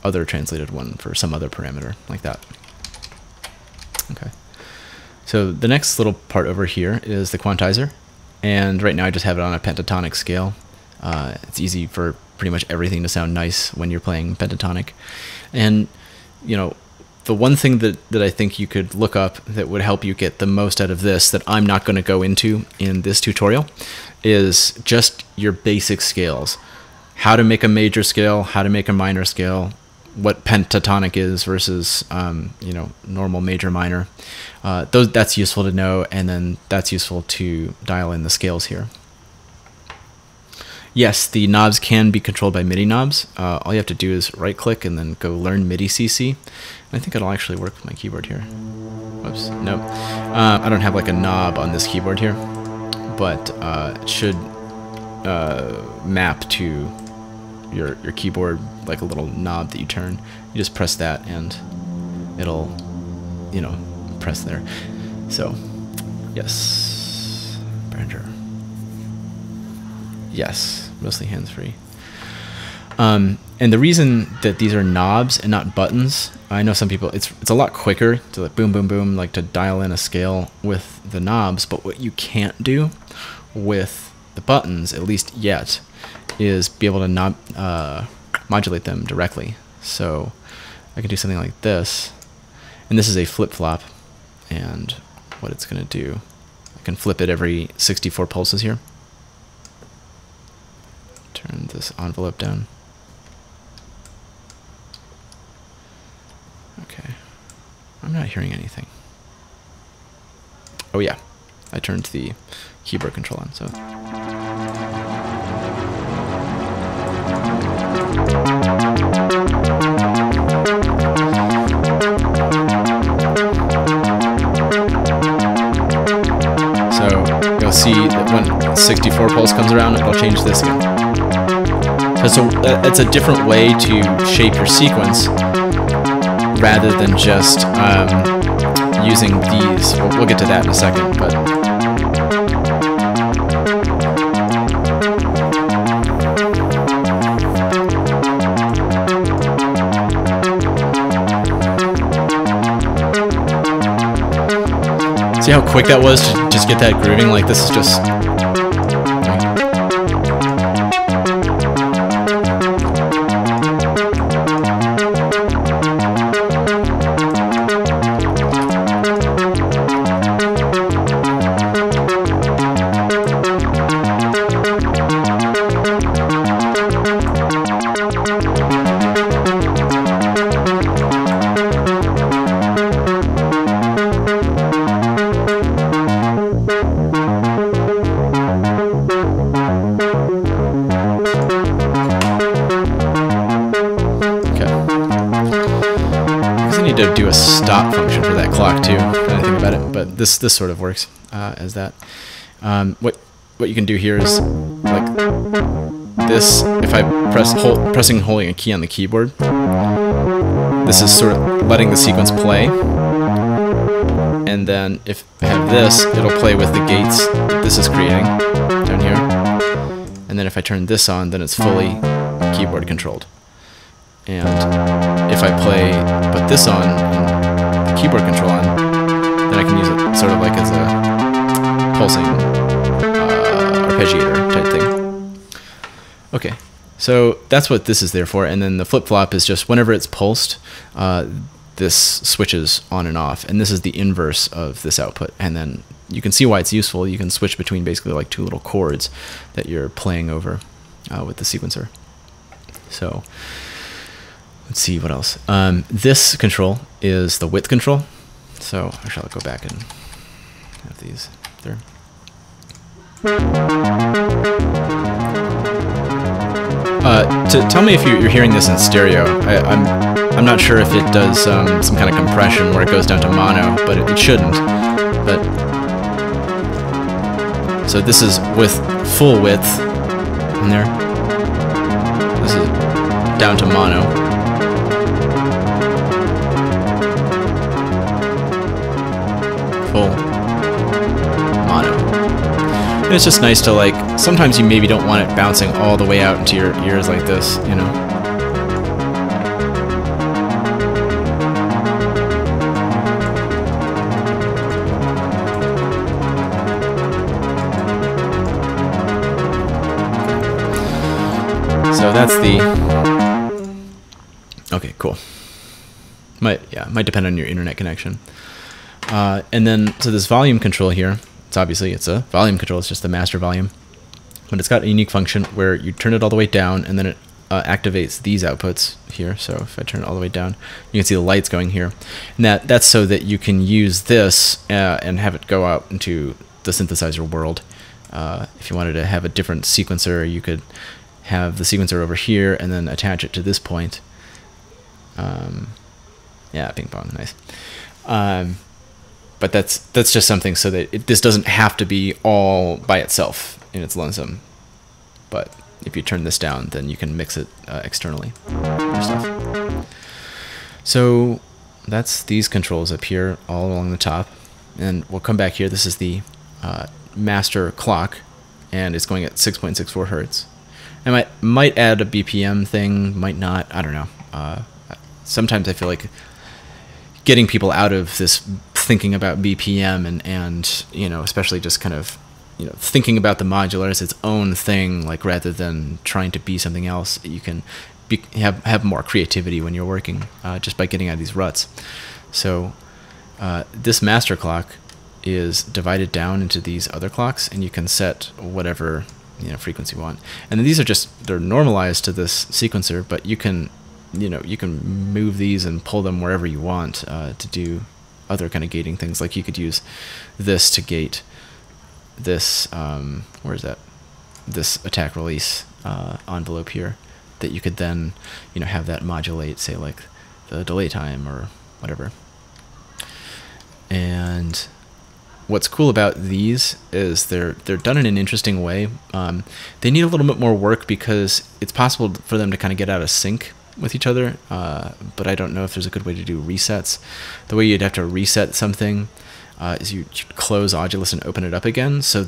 other translated one for some other parameter like that. Okay, so the next little part over here is the quantizer, and right now I just have it on a pentatonic scale. It's easy for pretty much everything to sound nice when you're playing pentatonic. And, you know, the one thing that I think you could look up that would help you get the most out of this, that I'm not going to go into in this tutorial, is just your basic scales. How to make a major scale, how to make a minor scale, what pentatonic is versus you know, normal major minor. That's useful to know, and then that's useful to dial in the scales here. Yes, the knobs can be controlled by MIDI knobs. All you have to do is right click and then go learn MIDI CC. I think it'll actually work with my keyboard here. Whoops, no. I don't have like a knob on this keyboard here, but it should map to your keyboard, like a little knob that you turn. You just press that and it'll, you know, press there. So, yes, Brander. Yes, mostly hands-free. And the reason that these are knobs and not buttons, I know some people, it's a lot quicker to like boom, boom, boom, like to dial in a scale with the knobs, but what you can't do with the buttons, at least yet, is be able to modulate them directly. So I can do something like this, and this is a flip-flop, and what it's going to do, I can flip it every 64 pulses here. Turn this envelope down. Okay, I'm not hearing anything. Oh yeah, I turned the keyboard control on. So. You'll see that when 64 pulse comes around, it'll change this again. So it's a different way to shape your sequence rather than just using these. We'll get to that in a second, but see how quick that was to just get that grooving? Like, this is just... to do a stop function for that clock too, when I think about it, but this sort of works as that. What you can do here is like this. If I pressing and holding a key on the keyboard, this is sort of letting the sequence play, and then if I have this, it'll play with the gates that this is creating down here, and then if I turn this on, then it's fully keyboard controlled. And if I put this on and the keyboard control on, then I can use it sort of like as a pulsing arpeggiator type thing. Okay, so that's what this is there for, and then the flip-flop is just whenever it's pulsed, this switches on and off, and this is the inverse of this output, and then you can see why it's useful. You can switch between basically like two little chords that you're playing over with the sequencer. So let's see what else. This control is the width control. So actually, I'll go back and have these there. Tell me if you're hearing this in stereo. I'm not sure if it does some kind of compression where it goes down to mono, but it shouldn't. But so this is with full width in there. This is down to mono. Full mono. And it's just nice to, like, sometimes you maybe don't want it bouncing all the way out into your ears like this, you know. So that's the... Okay, cool. Might depend on your internet connection. And then, so this volume control here, it's a volume control, it's just the master volume. But it's got a unique function where you turn it all the way down, and then it activates these outputs here. So if I turn it all the way down, you can see the lights going here. And that's so that you can use this and have it go out into the synthesizer world. If you wanted to have a different sequencer, you could have the sequencer over here and then attach it to this point. Yeah, ping pong, nice. But that's just something so that this doesn't have to be all by itself in its lonesome. But if you turn this down, then you can mix it externally or stuff. So that's these controls up here all along the top. And we'll come back here. This is the master clock, and it's going at 6.64 hertz. I might add a BPM thing, might not, I don't know. Sometimes I feel like getting people out of this thinking about BPM and you know, especially just kind of, you know, thinking about the modular as its own thing, like rather than trying to be something else. You can have more creativity when you're working just by getting out of these ruts. So this master clock is divided down into these other clocks, and you can set whatever, you know, frequency you want. And then these are they're normalized to this sequencer, but you can, you know, you can move these and pull them wherever you want to do other kind of gating things. Like you could use this to gate this, where is that? This attack release envelope here that you could then, you know, have that modulate, say, like the delay time or whatever. And what's cool about these is they're done in an interesting way. They need a little bit more work because it's possible for them to kind of get out of sync with each other, but I don't know if there's a good way to do resets. The way you'd have to reset something is you close Audulus and open it up again. So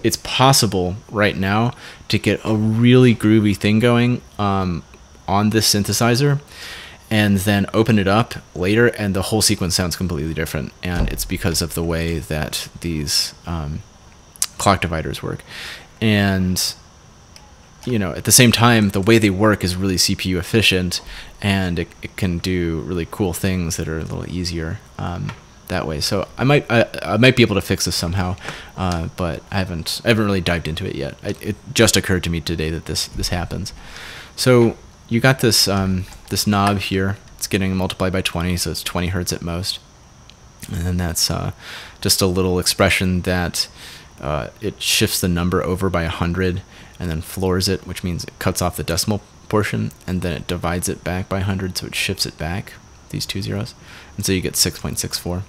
it's possible right now to get a really groovy thing going on this synthesizer, and then open it up later and the whole sequence sounds completely different. And it's because of the way that these clock dividers work. And you know, at the same time, the way they work is really CPU efficient, and it can do really cool things that are a little easier that way. So I might be able to fix this somehow, but I haven't really dived into it yet. It just occurred to me today that this happens. So you got this this knob here. It's getting multiplied by 20, so it's 20 hertz at most. And then that's just a little expression that it shifts the number over by 100 and then floors it, which means it cuts off the decimal portion, and then it divides it back by 100, so it shifts it back, these two zeros. And so you get 6.64.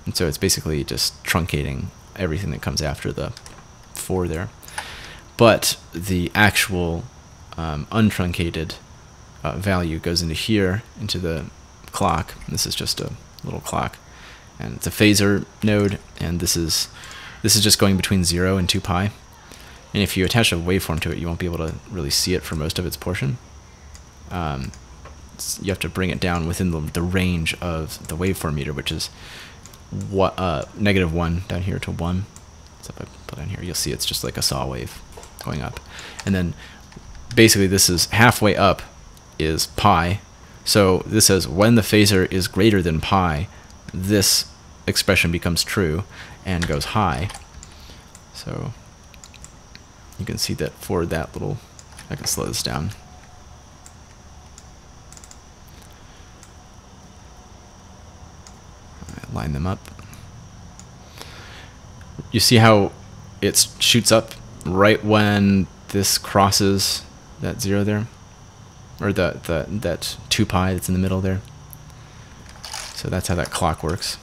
And so it's basically just truncating everything that comes after the 4 there. But the actual untruncated value goes into here, into the clock. This is just a little clock, and it's a phaser node, and this is just going between 0 and 2 pi. And if you attach a waveform to it, you won't be able to really see it for most of its portion. You have to bring it down within the range of the waveform meter, which is -1 down here to 1. So if I put down here, you'll see it's just like a saw wave going up. And then basically this is halfway up is pi. So this says when the phaser is greater than pi, this expression becomes true and goes high. So you can see that for that little, I can slow this down. Line them up. You see how it shoots up right when this crosses that 0 there, or that 2 pi that's in the middle there. So that's how that clock works.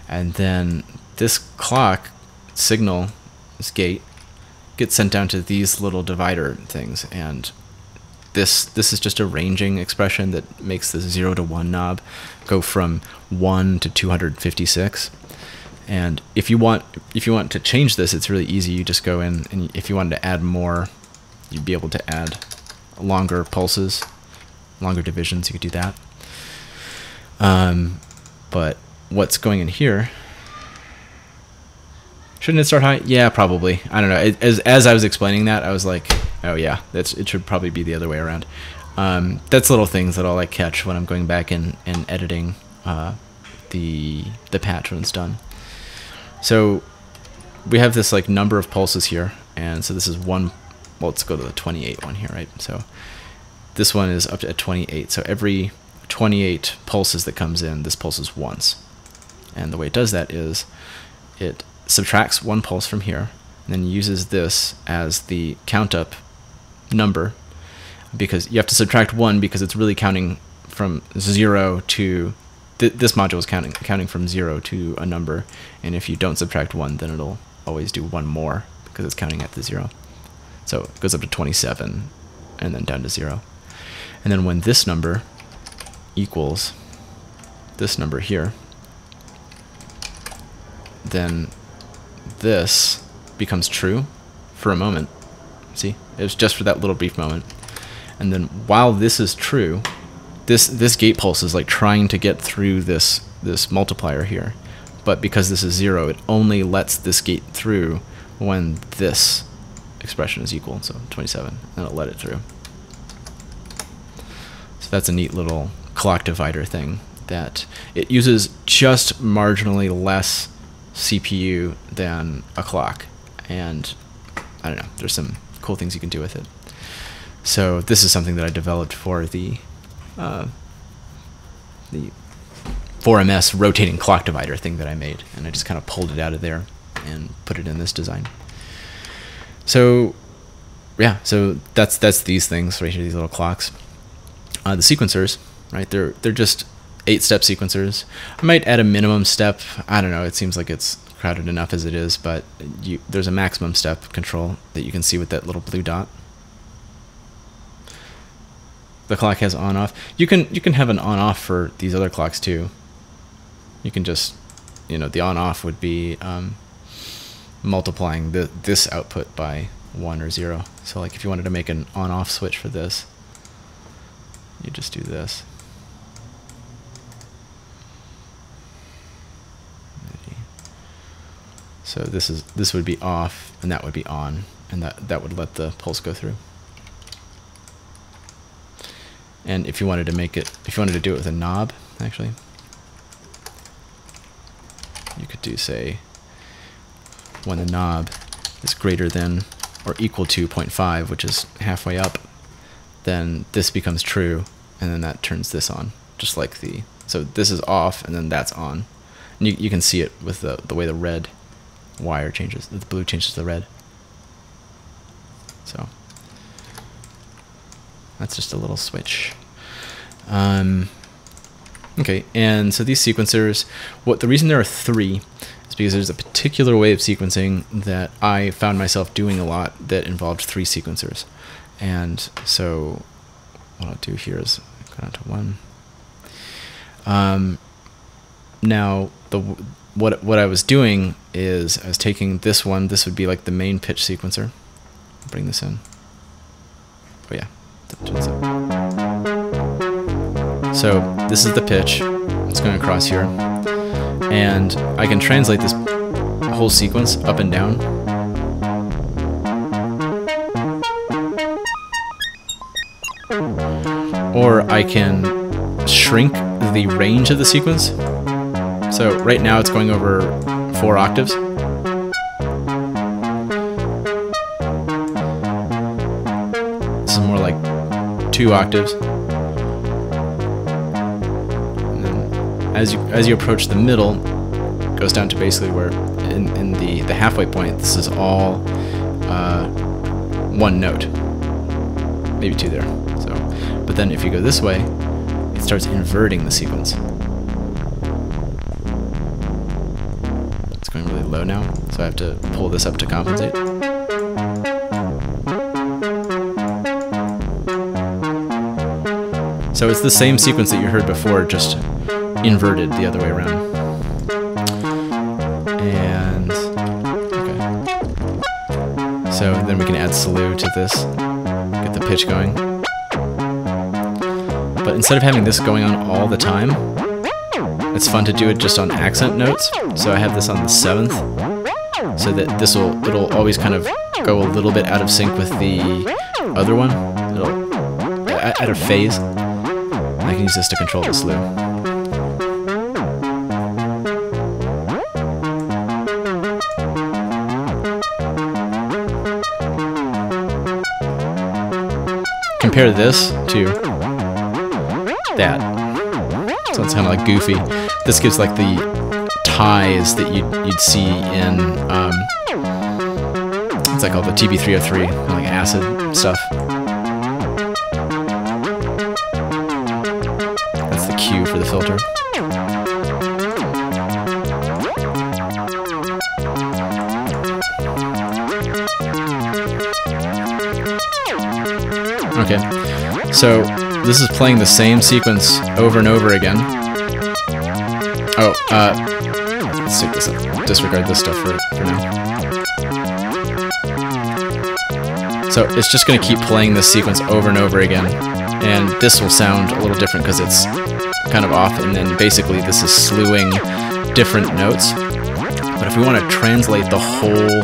And then this clock signal, this gate, gets sent down to these little divider things, and this is just a ranging expression that makes the 0 to 1 knob go from 1 to 256. And if you want to change this, it's really easy. You just go in, and if you wanted to add more, you'd be able to add longer pulses, longer divisions. You could do that. But what's going in here? Shouldn't it start high? Yeah, probably. I don't know. As I was explaining that, I was like, oh yeah, it should probably be the other way around. That's little things that I'll like catch when I'm going back and editing the patch when it's done. So we have this like number of pulses here, and so this is one. Well, let's go to the 28 one here, right? So this one is up to 28. So every 28 pulses that comes in, this pulses once. And the way it does that is it subtracts 1 pulse from here, and then uses this as the count up number, because you have to subtract 1 because it's really counting from 0 to this module is counting from 0 to a number, and if you don't subtract 1, then it'll always do 1 more because it's counting at the 0. So it goes up to 27 and then down to 0. And then when this number equals this number here, then this becomes true for a moment. See, it was just for that little brief moment. And then while this is true, this gate pulse is like trying to get through this multiplier here, but because this is 0, it only lets this gate through when this expression is equal, so 27, and it'll let it through. So that's a neat little clock divider thing, that it uses just marginally less CPU than a clock, and I don't know, there's some cool things you can do with it. So this is something that I developed for the 4MS rotating clock divider thing that I made, and I just kind of pulled it out of there and put it in this design. So yeah, so that's these things right here, these little clocks. The sequencers, right? They're just 8-step sequencers. I might add a minimum step. I don't know. It seems like it's crowded enough as it is, but there's a maximum step control that you can see with that little blue dot. The clock has on-off. You can have an on-off for these other clocks too. You can just, the on-off would be multiplying this output by 1 or 0. So like if you wanted to make an on-off switch for this, you just do this. So this would be off, and that would be on, and that would let the pulse go through. And if you wanted to do it with a knob, actually, you could do, say, when the knob is greater than or equal to 0.5, which is halfway up, then this becomes true, and then that turns this on, just like so this is off, and then that's on. And you can see it with the way the red wire changes, the blue changes to the red. So that's just a little switch. Okay, and so these sequencers, the reason there are 3 is because there's a particular way of sequencing that I found myself doing a lot that involved 3 sequencers. And so what I'll do here is go down to 1. Now what I was doing is I was taking this one. This would be like the main pitch sequencer. Bring this in. Oh yeah, that turns up. So this is the pitch. It's going across here, and I can translate this whole sequence up and down. Or I can shrink the range of the sequence. So right now it's going over 4 octaves. This is more like 2 octaves. And then as you approach the middle, it goes down to basically where in the halfway point, this is all 1 note. Maybe 2 there. So, but then if you go this way, it starts inverting the sequence. Really low now, so I have to pull this up to compensate. So it's the same sequence that you heard before, just inverted the other way around. And okay, so then we can add slew to this, get the pitch going. But instead of having this going on all the time, it's fun to do it just on accent notes. So I have this on the 7th, so that it'll always kind of go a little bit out of sync with the other one. It'll out of phase. I can use this to control the slew. Compare this to that. So it's kind of like goofy. This gives like the ties that you'd see in it's like all the TB303, kind of like acid stuff. That's the cue for the filter. Okay, so this is playing the same sequence over and over again. Oh, let's take this up. Disregard this stuff for now. So it's just going to keep playing this sequence over and over again, and this will sound a little different because it's kind of off, and then basically this is slewing different notes. But if we want to translate the whole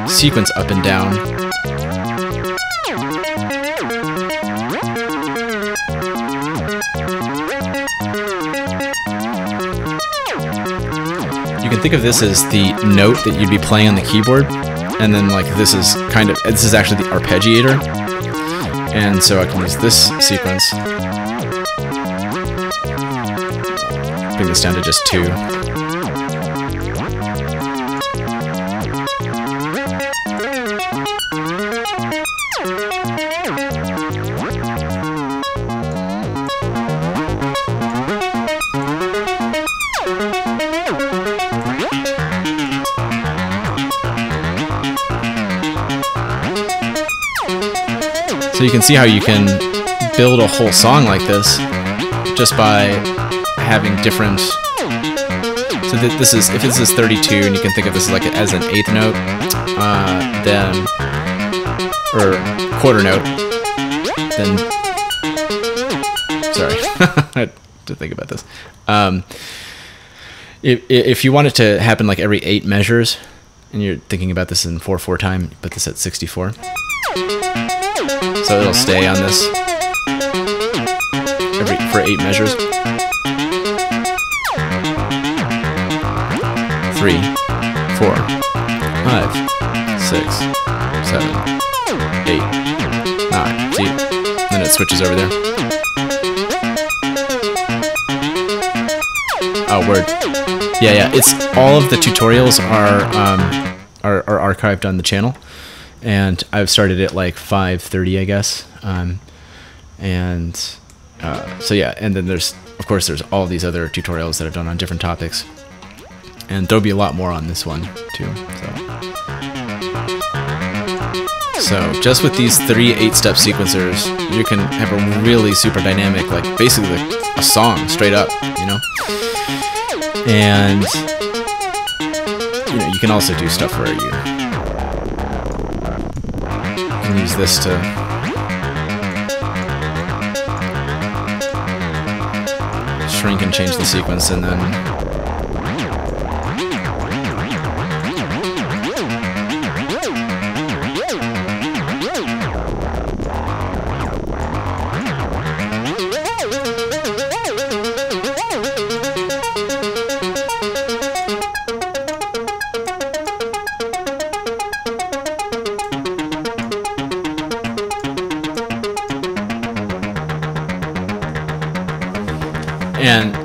sequence up and down, you can think of this as the note that you'd be playing on the keyboard, and then like this is actually the arpeggiator, and so I can use this sequence, bring this down to just 2. So you can see how you can build a whole song like this just by having different. So this is, if this is 32, and you can think of this like as an eighth note, then, or quarter note, then. Sorry, I had to think about this. If you want it to happen like every 8 measures, and you're thinking about this in 4/4 time, put this at 64. So it'll stay on this for 8 measures. 3, 4, 5, 6, 7, 8, 9. See? Then it switches over there. Oh, word. Yeah. It's all of the tutorials are archived on the channel, and I've started at like 5:30, I guess. So yeah, and then there's all these other tutorials that I've done on different topics. And there'll be a lot more on this one, too. So just with these 3 8-step sequencers, you can have a really super dynamic, like basically like a song straight up, you know? And, you know, you can also do stuff where you can use this to shrink and change the sequence, and then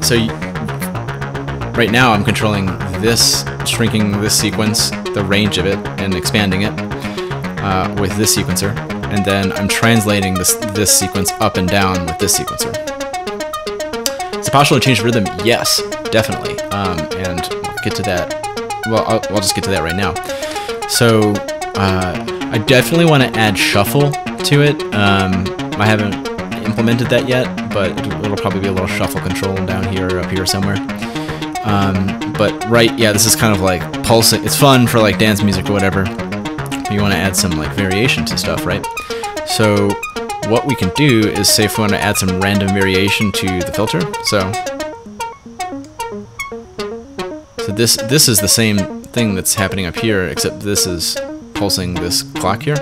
so right now I'm controlling this, shrinking this sequence, the range of it, and expanding it with this sequencer, and then I'm translating this sequence up and down with this sequencer. Is it possible to change rhythm? Yes, definitely, and I'll get to that. Well, I'll just get to that right now. So I definitely want to add shuffle to it. I haven't implemented that yet, but it'll probably be a little shuffle control down here or up here somewhere. But this is kind of like pulsing. It's fun for like dance music or whatever. You want to add some like variation to stuff, right? So what we can do is say if we want to add some random variation to the filter. So this is the same thing that's happening up here, except this is pulsing this clock here.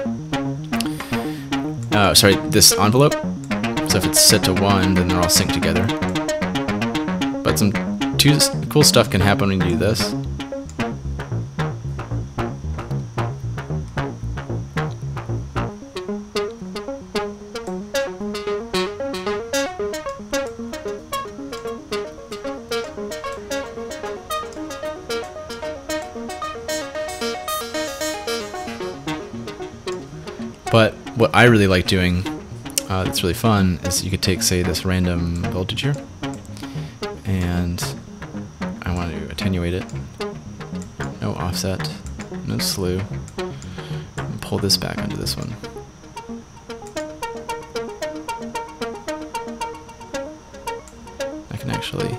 Sorry, this envelope. So if it's set to 1, then they're all synced together. But some cool stuff can happen when you do this. But what I really like doing that's really fun is you could take, say, this random voltage here, and I want to attenuate it. No offset, no slew. And pull this back onto this one. I can actually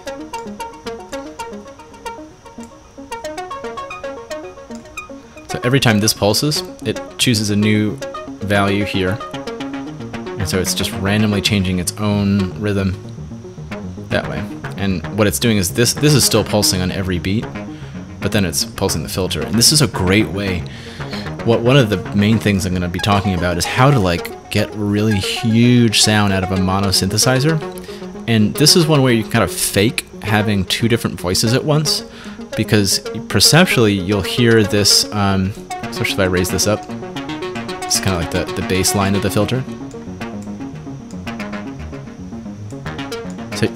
so every time this pulses, it chooses a new value here. And so it's just randomly changing its own rhythm that way. And what it's doing is this is still pulsing on every beat, but then it's pulsing the filter. And this is a great way. One of the main things I'm going to be talking about is how to like get really huge sound out of a mono synthesizer. And this is one way you can kind of fake having 2 different voices at once, because perceptually you'll hear this, especially if I raise this up, it's kind of like the bass line of the filter. So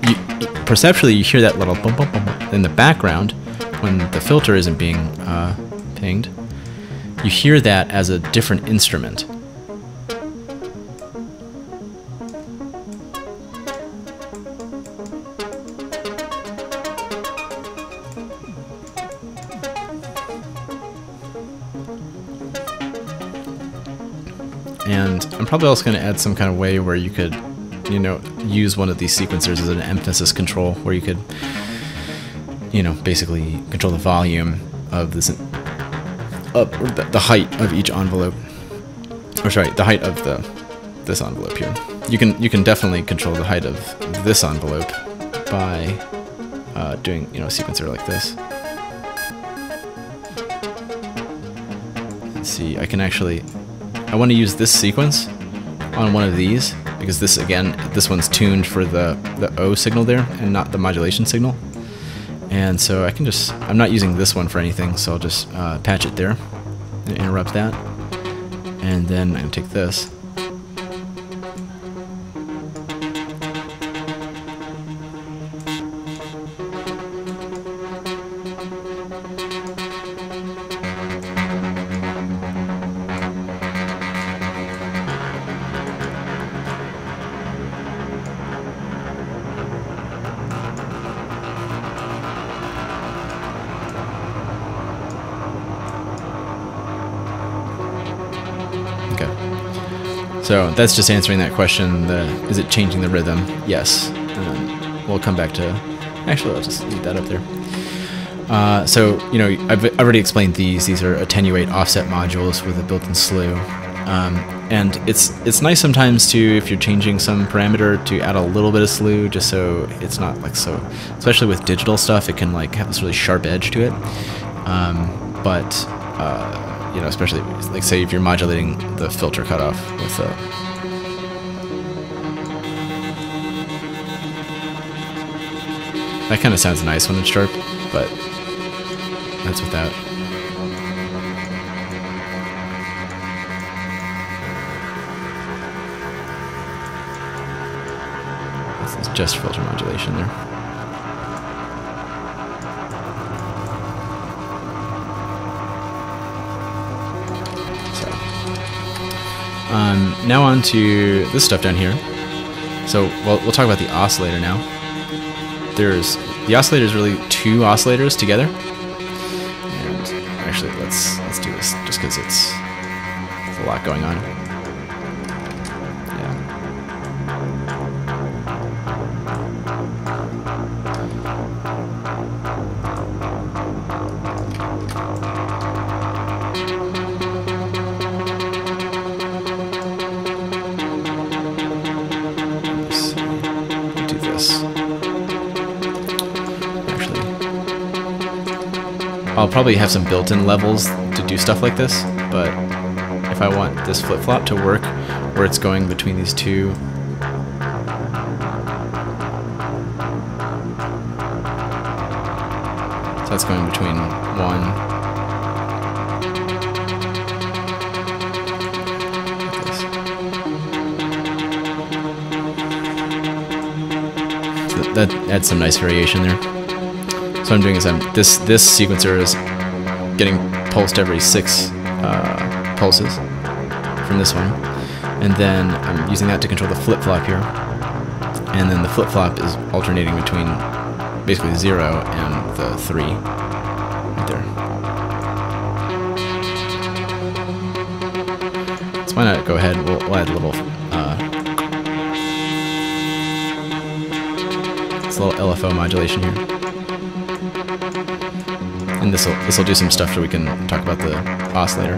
perceptually you hear that little bump, bump, bump, bump in the background when the filter isn't being pinged. You hear that as a different instrument. And I'm probably also going to add some kind of way where you could, you know, use one of these sequencers as an emphasis control, where you could, you know, basically control the volume of this, or the height of each envelope, or sorry, the height of this envelope here. You can definitely control the height of this envelope by doing, you know, a sequencer like this. Let's see, I can actually, I want to use this sequence on one of these because this, again, this one's tuned for the O signal there and not the modulation signal. And so I can just, I'm not using this one for anything, so I'll just patch it there and interrupt that. And then I can take this. So that's just answering that question, is it changing the rhythm? Yes. And we'll come back to, actually I'll just leave that up there. So, you know, I've already explained these. These are attenuate offset modules with a built-in slew. And it's nice sometimes to, if you're changing some parameter, to add a little bit of slew, just so it's not like so, especially with digital stuff, it can like have this really sharp edge to it. You know, especially like say if you're modulating the filter cutoff with a that kind of sounds nice when it's sharp, but that's without. This is just filter modulation there. Now on to this stuff down here. So we'll talk about the oscillator now. The oscillator is really two oscillators together. And actually, let's do this just because it's a lot going on. I'll probably have some built-in levels to do stuff like this, but if I want this flip-flop to work where it's going between these two, so that's going between one, so that adds some nice variation there. So what I'm doing is this sequencer is getting pulsed every 6 pulses from this one, and then I'm using that to control the flip-flop here, and then the flip-flop is alternating between basically 0 and the 3 right there. So why not go ahead, we'll add a little this little LFO modulation here. And this will do some stuff so we can talk about the oscillator.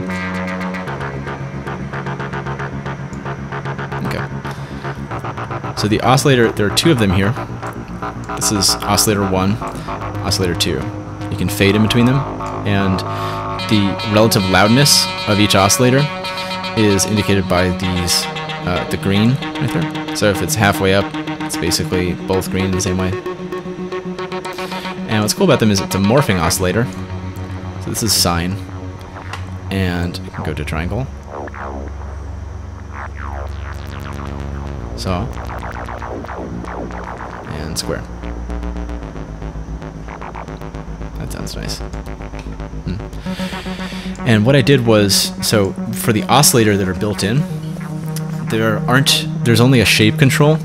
Okay. So the oscillator, there are 2 of them here. This is oscillator 1, oscillator 2. You can fade in between them, and the relative loudness of each oscillator is indicated by these, the green right there. So if it's halfway up, it's basically both green the same way. And what's cool about them is it's a morphing oscillator. So this is sine, and you can go to triangle, saw, and square. That sounds nice. And what I did was, so for the oscillator that are built in, there's only a shape control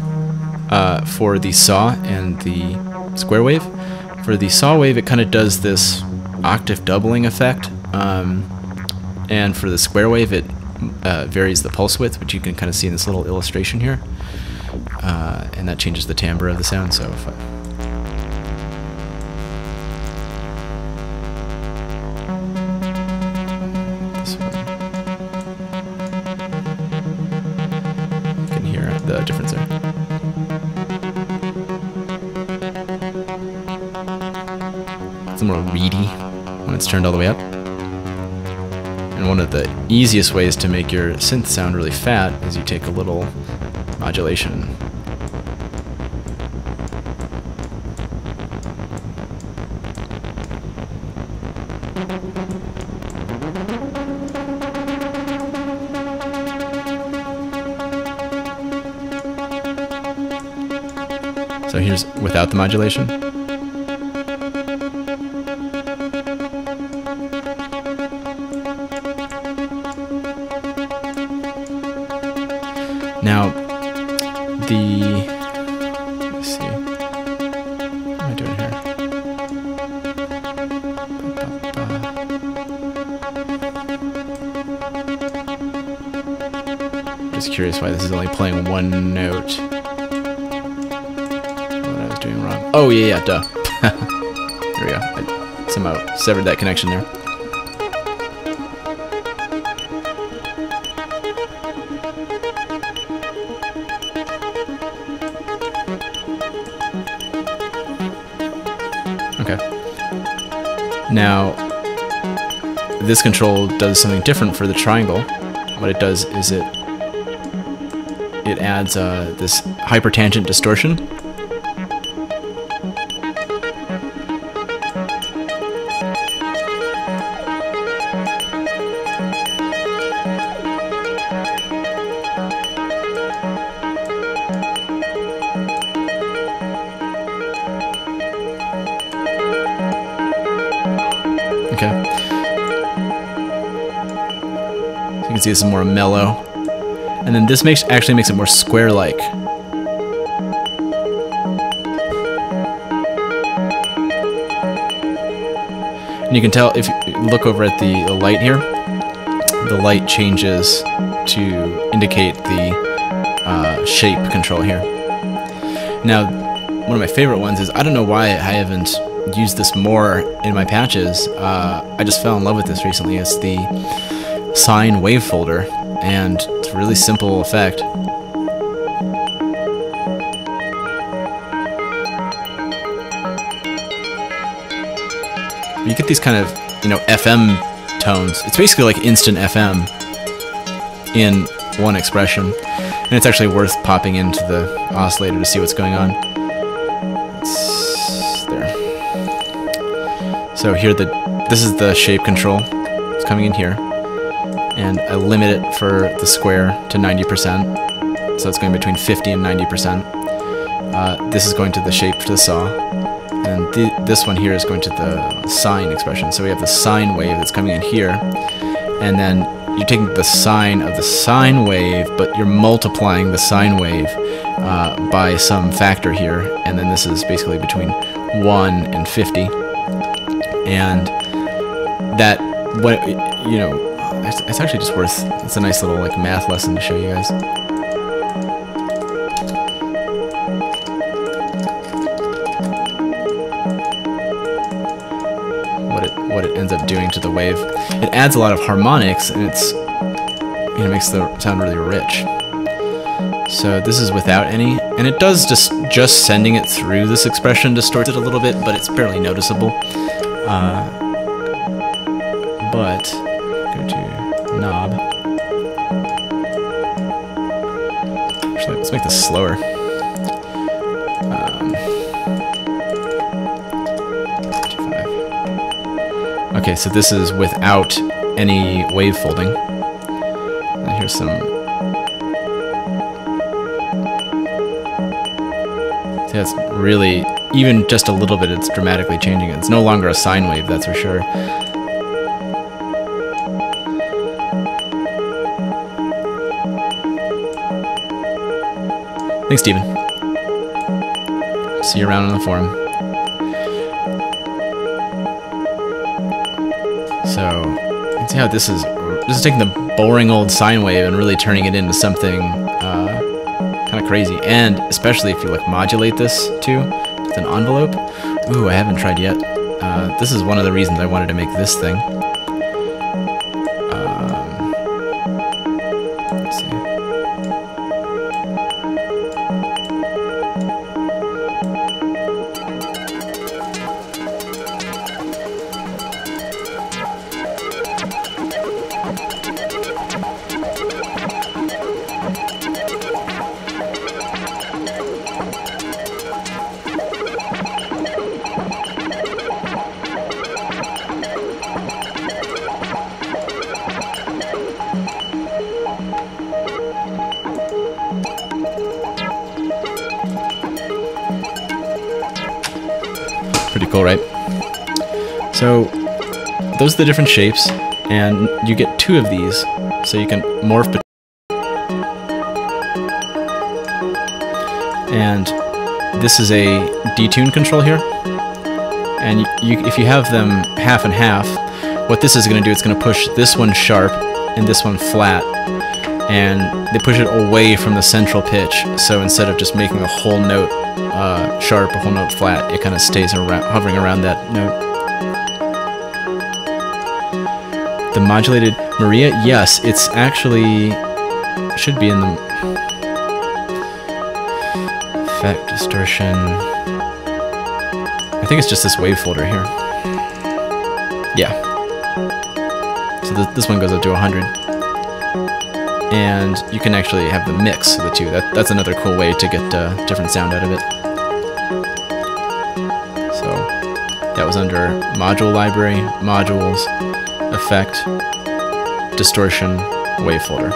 for the saw and the square wave. For the saw wave, it kind of does this octave doubling effect, and for the square wave, it varies the pulse width, which you can kind of see in this little illustration here, and that changes the timbre of the sound. So if this one, you can hear the difference there. It's more reedy when it's turned all the way up. And one of the easiest ways to make your synth sound really fat is you take a little modulation. So here's without the modulation. Now, let's see, what am I doing here? Just curious why this is only playing one note. What I was doing wrong. Oh, yeah, duh. There we go. I somehow severed that connection there. Now, this control does something different for the triangle. What it does is it adds this hypertangent distortion. Okay. So you can see this is more mellow. And then this actually makes it more square-like. And you can tell if you look over at the light here, the light changes to indicate the shape control here. Now, one of my favorite ones is, I don't know why I haven't used this more in my patches. I just fell in love with this recently. It's the sine wave folder, and it's a really simple effect. You get these kind of, FM tones. It's basically like instant FM in one expression, and it's actually worth popping into the oscillator to see what's going on. So here, this is the shape control. It's coming in here, and I limit it for the square to 90%. So it's going between 50 and 90%. This is going to the shape to the saw, and this one here is going to the sine expression. So we have the sine wave that's coming in here, and then you're taking the sine of the sine wave, but you're multiplying the sine wave by some factor here, and then this is basically between 1 and 50. And that, it's actually just worth, it's a nice little math lesson to show you guys. What it ends up doing to the wave. It adds a lot of harmonics, and it makes the sound really rich. So this is without any, and it does just sending it through this expression distorts it a little bit, but it's barely noticeable. But go to knob. Actually, let's make this slower. Okay, so this is without any wave folding. And here's some. See, that's really, even just a little bit, it's dramatically changing it. It's no longer a sine wave, that's for sure. Thanks, Steven. See you around on the forum. So, you can see how this is just taking the boring old sine wave and really turning it into something kind of crazy. And especially if you like modulate this too with an envelope. Ooh, I haven't tried yet. This is one of the reasons I wanted to make this thing. Let's see. Pretty cool, right? So those are the different shapes, and you get 2 of these, so you can morph. And this is a detune control here, and if you have them half and half, what this is going to do, it's going to push this one sharp and this one flat, and they push it away from the central pitch. So instead of just making a whole note sharp, a whole note flat, it kind of stays around, hovering around that note. The modulated Maria, yes, it's actually should be in the effect distortion. I think it's just this wave folder here. Yeah. So this one goes up to 100. And you can actually have the mix of the two. That's another cool way to get different sound out of it. So that was under Module Library, Modules, Effect, Distortion, Wave Folder.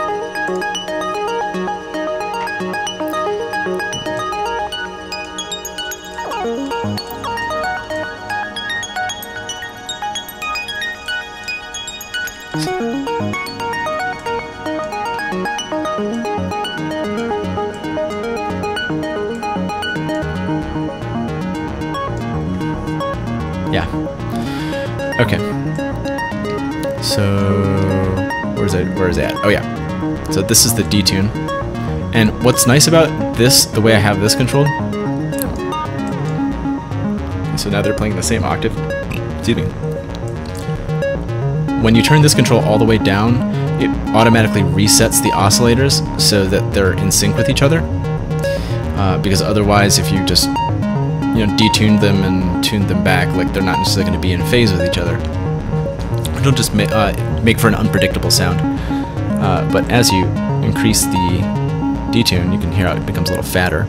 Yeah. Okay. So where is it at? Oh yeah. So this is the detune. And what's nice about this, the way I have this controlled. So now they're playing the same octave. Excuse me. When you turn this control all the way down, it automatically resets the oscillators so that they're in sync with each other. Because otherwise, if you just detuned them and tuned them back, like they're not necessarily going to be in phase with each other. It'll just make for an unpredictable sound. But as you increase the detune, you can hear how it becomes a little fatter.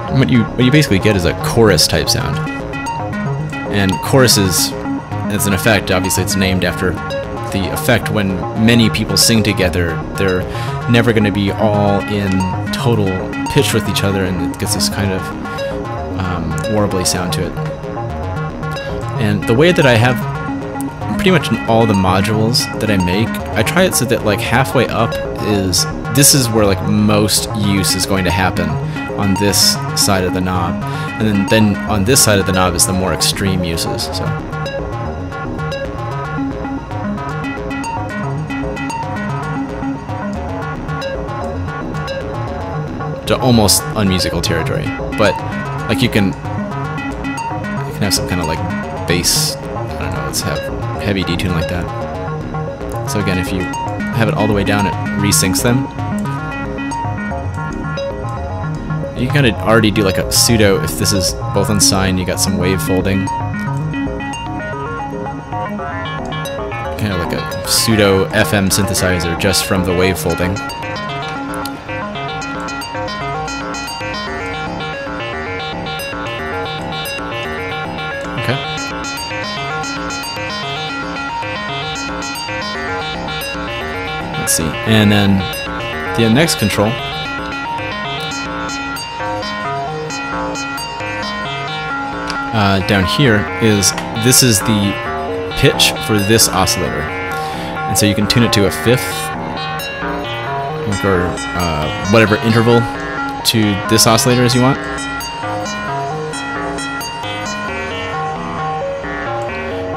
And what you basically get is a chorus type sound. And chorus is an effect. Obviously, it's named after the effect when many people sing together. They're never going to be all in total pitch with each other, and it gets this kind of warbly sound to it. And the way that I have pretty much in all the modules that I make, I try it so that like halfway up this is where like most use is going to happen on this side of the knob, and then on this side of the knob is the more extreme uses. So. To almost unmusical territory, but like you can have some kind of like bass, I don't know, let's have heavy detune like that. So again, if you have it all the way down, it resyncs them. You can kind of already do like a pseudo, if this is both on sine, you got some wave folding. Kind of like a pseudo FM synthesizer just from the wave folding. Okay. Let's see. And then the next control down here this is the pitch for this oscillator. And so you can tune it to a fifth or whatever interval to this oscillator as you want.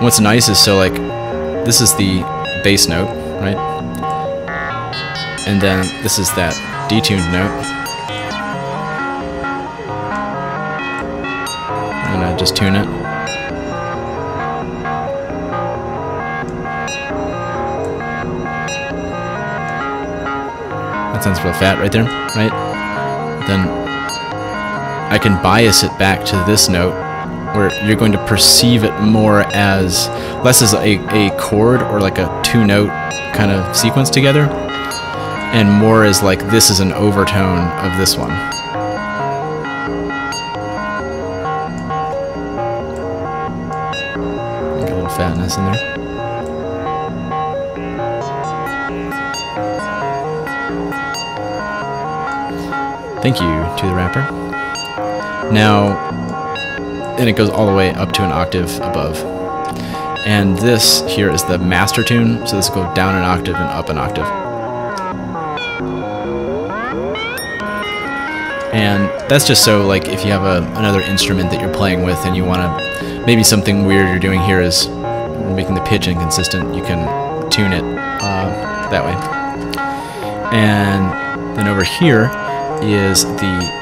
What's nice is, so like, this is the bass note, right? And then this is that detuned note. I'm gonna just tune it. That sounds real fat right there, right? Then I can bias it back to this note, where you're going to perceive it more as, less as a chord or like a two-note kind of sequence together, and more as like this is an overtone of this one. Get a little fatness in there. Thank you to the rapper. Now, and it goes all the way up to an octave above. And this here is the master tune, so this will go down an octave and up an octave. And that's just so, like, if you have another instrument that you're playing with and you want to, maybe something weird you're doing here is making the pitch inconsistent, you can tune it that way. And then over here is the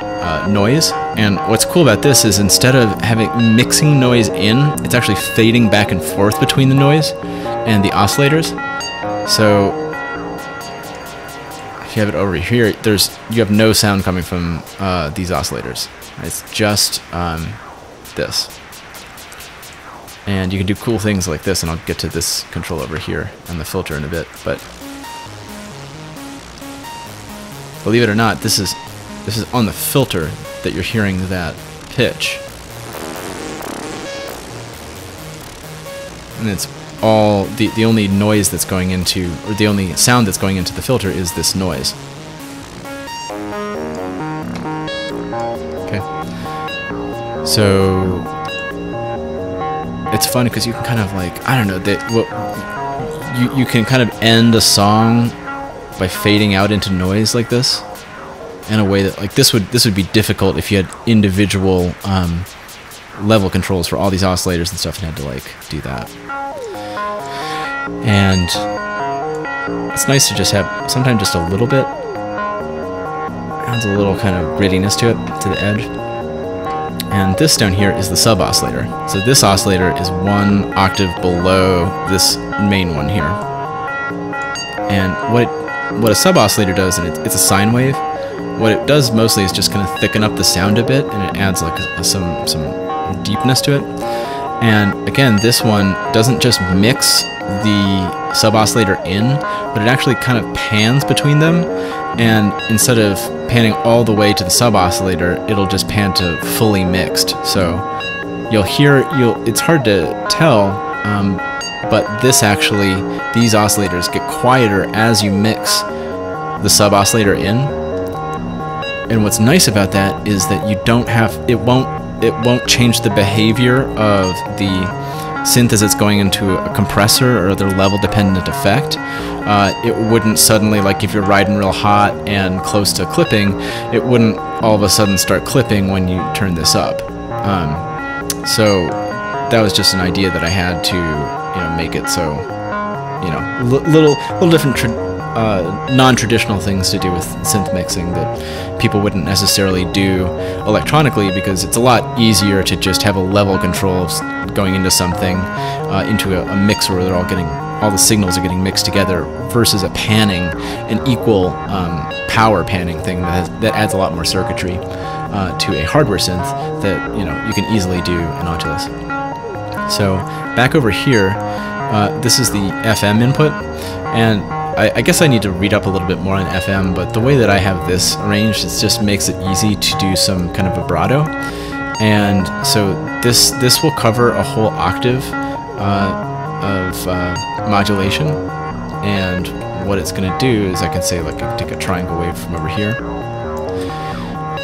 noise, and what's cool about this is instead of mixing noise in, it's actually fading back and forth between the noise and the oscillators. So if you have it over here, you have no sound coming from these oscillators. It's just this, and you can do cool things like this, and I'll get to this control over here and the filter in a bit. But believe it or not, this is on the filter that you're hearing that pitch. And it's all, the only noise that's going into, or the only sound that's going into the filter is this noise. Okay. So it's fun because you can kind of like, I don't know, you can kind of end a song by fading out into noise like this, in a way that, like, this would be difficult if you had individual level controls for all these oscillators and stuff and had to like do that. And it's nice to just have sometimes just a little bit, adds a little kind of grittiness to it, to the edge. And this down here is the sub oscillator. So this oscillator is one octave below this main one here. And what a sub oscillator does, and it's a sine wave, what it does mostly is just kind of thicken up the sound a bit, and it adds like some deepness to it. And again, this one doesn't just mix the sub oscillator in, but it actually kind of pans between them, and instead of panning all the way to the sub oscillator, it'll just pan to fully mixed. So it's hard to tell, but these oscillators get quieter as you mix the sub oscillator in. And what's nice about that is that you don't have, it won't change the behavior of the synth as it's going into a compressor or other level dependent effect. It wouldn't suddenly, like if you're riding real hot and close to clipping, it wouldn't all of a sudden start clipping when you turn this up. So that was just an idea that I had to, make it so, little different non-traditional things to do with synth mixing that people wouldn't necessarily do electronically, because it's a lot easier to just have a level control going into something, into a mixer where all the signals are getting mixed together, versus a panning, an equal power panning thing that adds a lot more circuitry to a hardware synth that you can easily do in Audulus. So back over here, this is the FM input, and I guess I need to read up a little bit more on FM, but the way that I have this arranged, it just makes it easy to do some kind of vibrato. And so this will cover a whole octave of modulation. And what it's going to do is I can say, like, I can take a triangle wave from over here.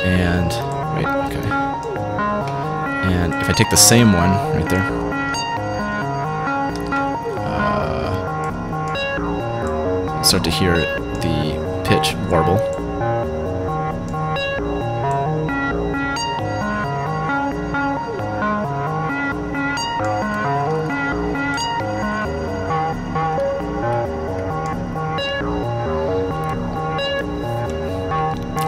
And, okay. And if I take the same one right there, start to hear the pitch warble.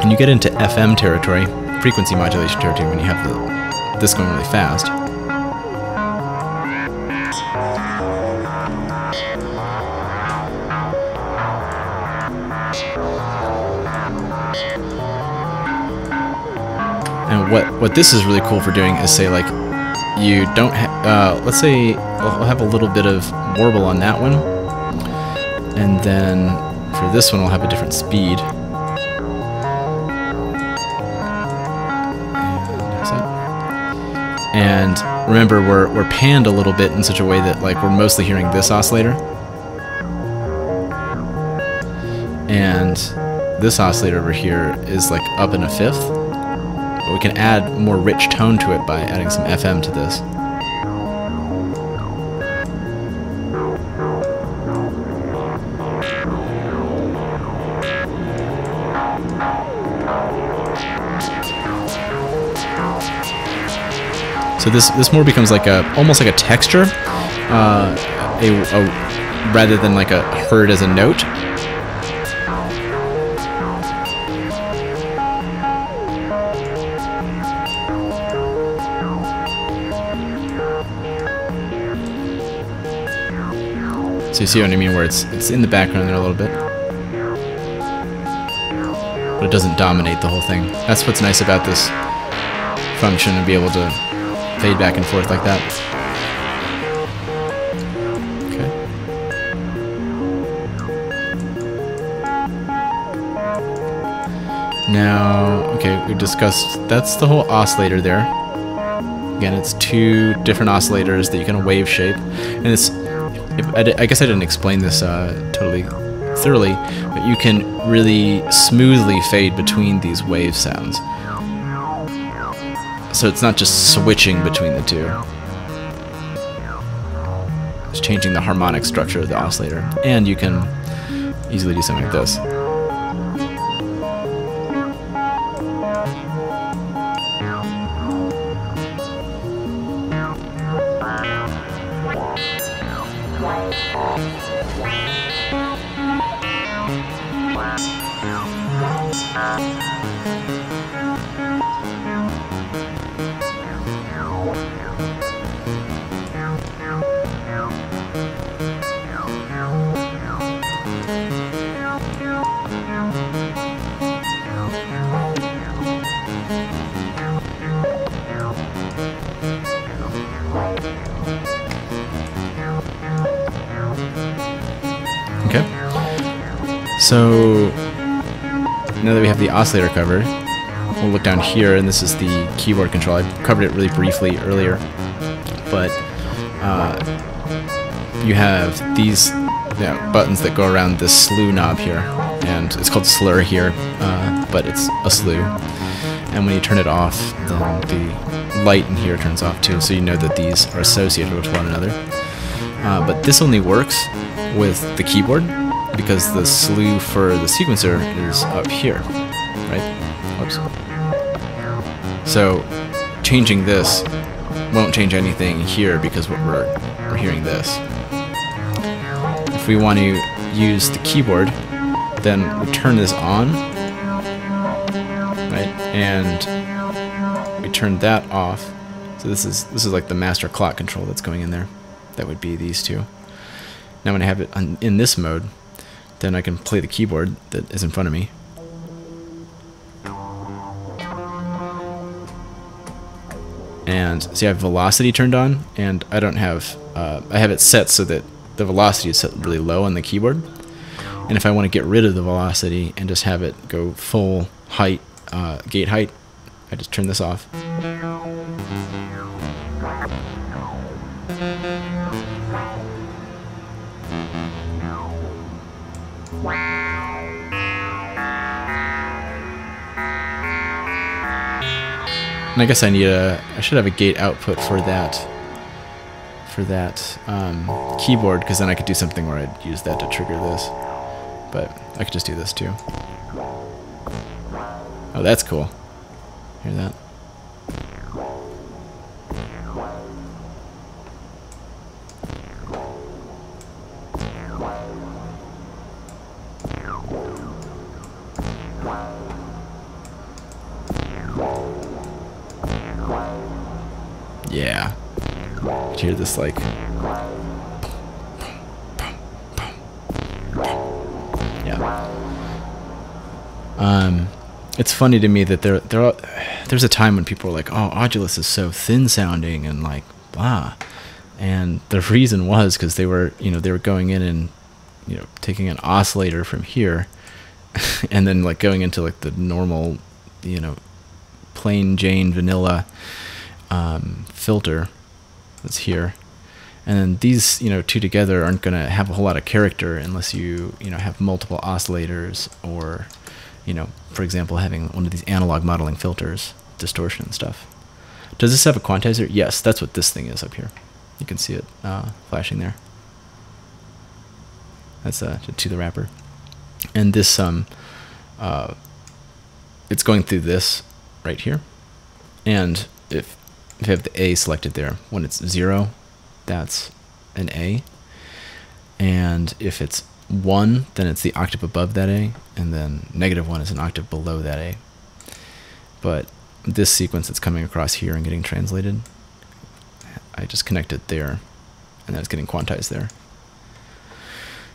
And you get into FM territory, frequency modulation territory, when you have this going really fast. And what this is really cool for doing is, say, like, you don't let's say I'll have a little bit of warble on that one, and then for this one I'll have a different speed. And remember, we're panned a little bit in such a way that, like, we're mostly hearing this oscillator, and this oscillator over here is like up in a fifth. But we can add more rich tone to it by adding some FM to this. So this more becomes like almost like a texture, rather than like a heard as a note. So you see what I mean, where it's in the background there a little bit, but it doesn't dominate the whole thing. That's what's nice about this function, to be able to fade back and forth like that. Okay. Now, okay, we discussed, that's the whole oscillator there. Again, it's two different oscillators that you can wave shape, and it's, I guess I didn't explain this totally thoroughly, but you can really smoothly fade between these wave sounds. So it's not just switching between the two. It's changing the harmonic structure of the oscillator. And you can easily do something like this. Okay. So now that we have the oscillator covered, we'll look down here, and this is the keyboard control. I covered it really briefly earlier, but you have these buttons that go around this slew knob here, and it's called slur here, but it's a slew. And when you turn it off, then the light in here turns off too, so you know that these are associated with one another. But this only works with the keyboard, because the slew for the sequencer is up here, right? Oops. So changing this won't change anything here, because we're hearing this. If we want to use the keyboard, then we turn this on, right? And we turn that off. So this is like the master clock control that's going in there. That would be these two. Now when I have it in this mode, then I can play the keyboard that is in front of me. And see, I have velocity turned on, and I don't have, I have it set so that the velocity is set really low on the keyboard. And if I want to get rid of the velocity and just have it go full height, gate height, I just turn this off. And I guess I should have a gate output for that keyboard, because then I could do something where I'd use that to trigger this. But I could just do this too. Oh, that's cool. Hear that? Yeah. You hear this like... Yeah. It's funny to me that there's a time when people were like, oh, Audulus is so thin sounding and like blah, and the reason was because they were going in and taking an oscillator from here and then like going into like the normal plain Jane vanilla filter that's here, and then these two together aren't going to have a whole lot of character unless you have multiple oscillators, or for example, having one of these analog modeling filters, distortion and stuff. Does this have a quantizer? Yes, that's what this thing is up here. You can see it flashing there. That's to the wrapper. And this, it's going through this right here. And if you have the A selected there, when it's 0, that's an A. And if it's 1, then it's the octave above that A, and then -1 is an octave below that A. But this sequence that's coming across here and getting translated, I just connect it there, and then it's getting quantized there.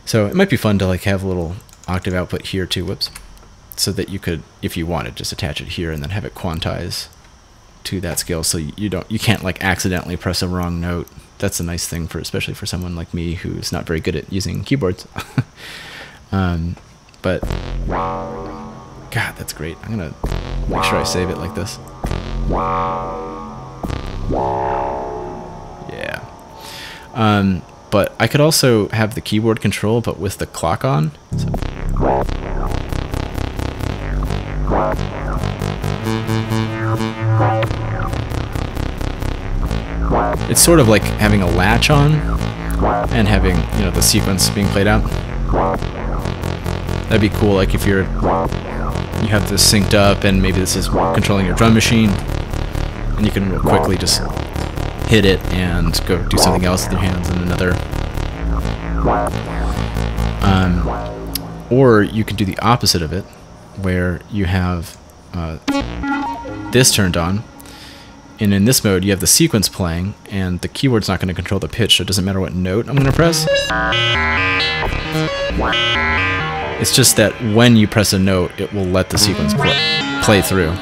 So it might be fun to like have a little octave output here too, whoops, so that you could, if you wanted, just attach it here and then have it quantize to that scale, so you can't like accidentally press a wrong note. That's a nice thing for, especially for someone like me who's not very good at using keyboards. But God, that's great. I'm gonna make sure I save it like this. Yeah. But I could also have the keyboard control, but with the clock on. So. It's sort of like having a latch on and having, the sequence being played out. That'd be cool, like if you have this synced up and maybe this is controlling your drum machine, and you can real quickly just hit it and go do something else with your hands in another. Or you could do the opposite of it, where you have this turned on, and in this mode you have the sequence playing, and the keyboard's not going to control the pitch, so it doesn't matter what note I'm going to press. It's just that when you press a note, it will let the sequence play through.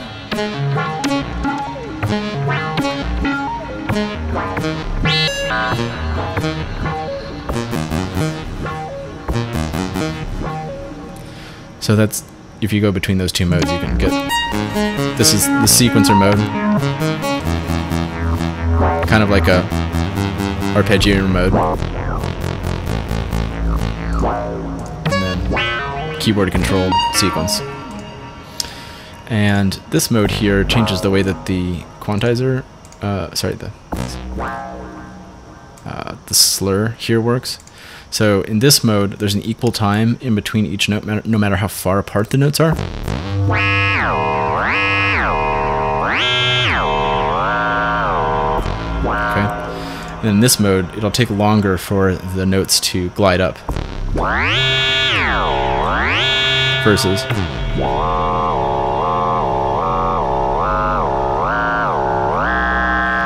So that's, if you go between those two modes, you can get, this is the sequencer mode, kind of like a arpeggiator mode, and then keyboard controlled sequence. And this mode here changes the way that the quantizer, the slur here works. So in this mode, there's an equal time in between each note, no matter how far apart the notes are. Okay. And in this mode, it'll take longer for the notes to glide up. Versus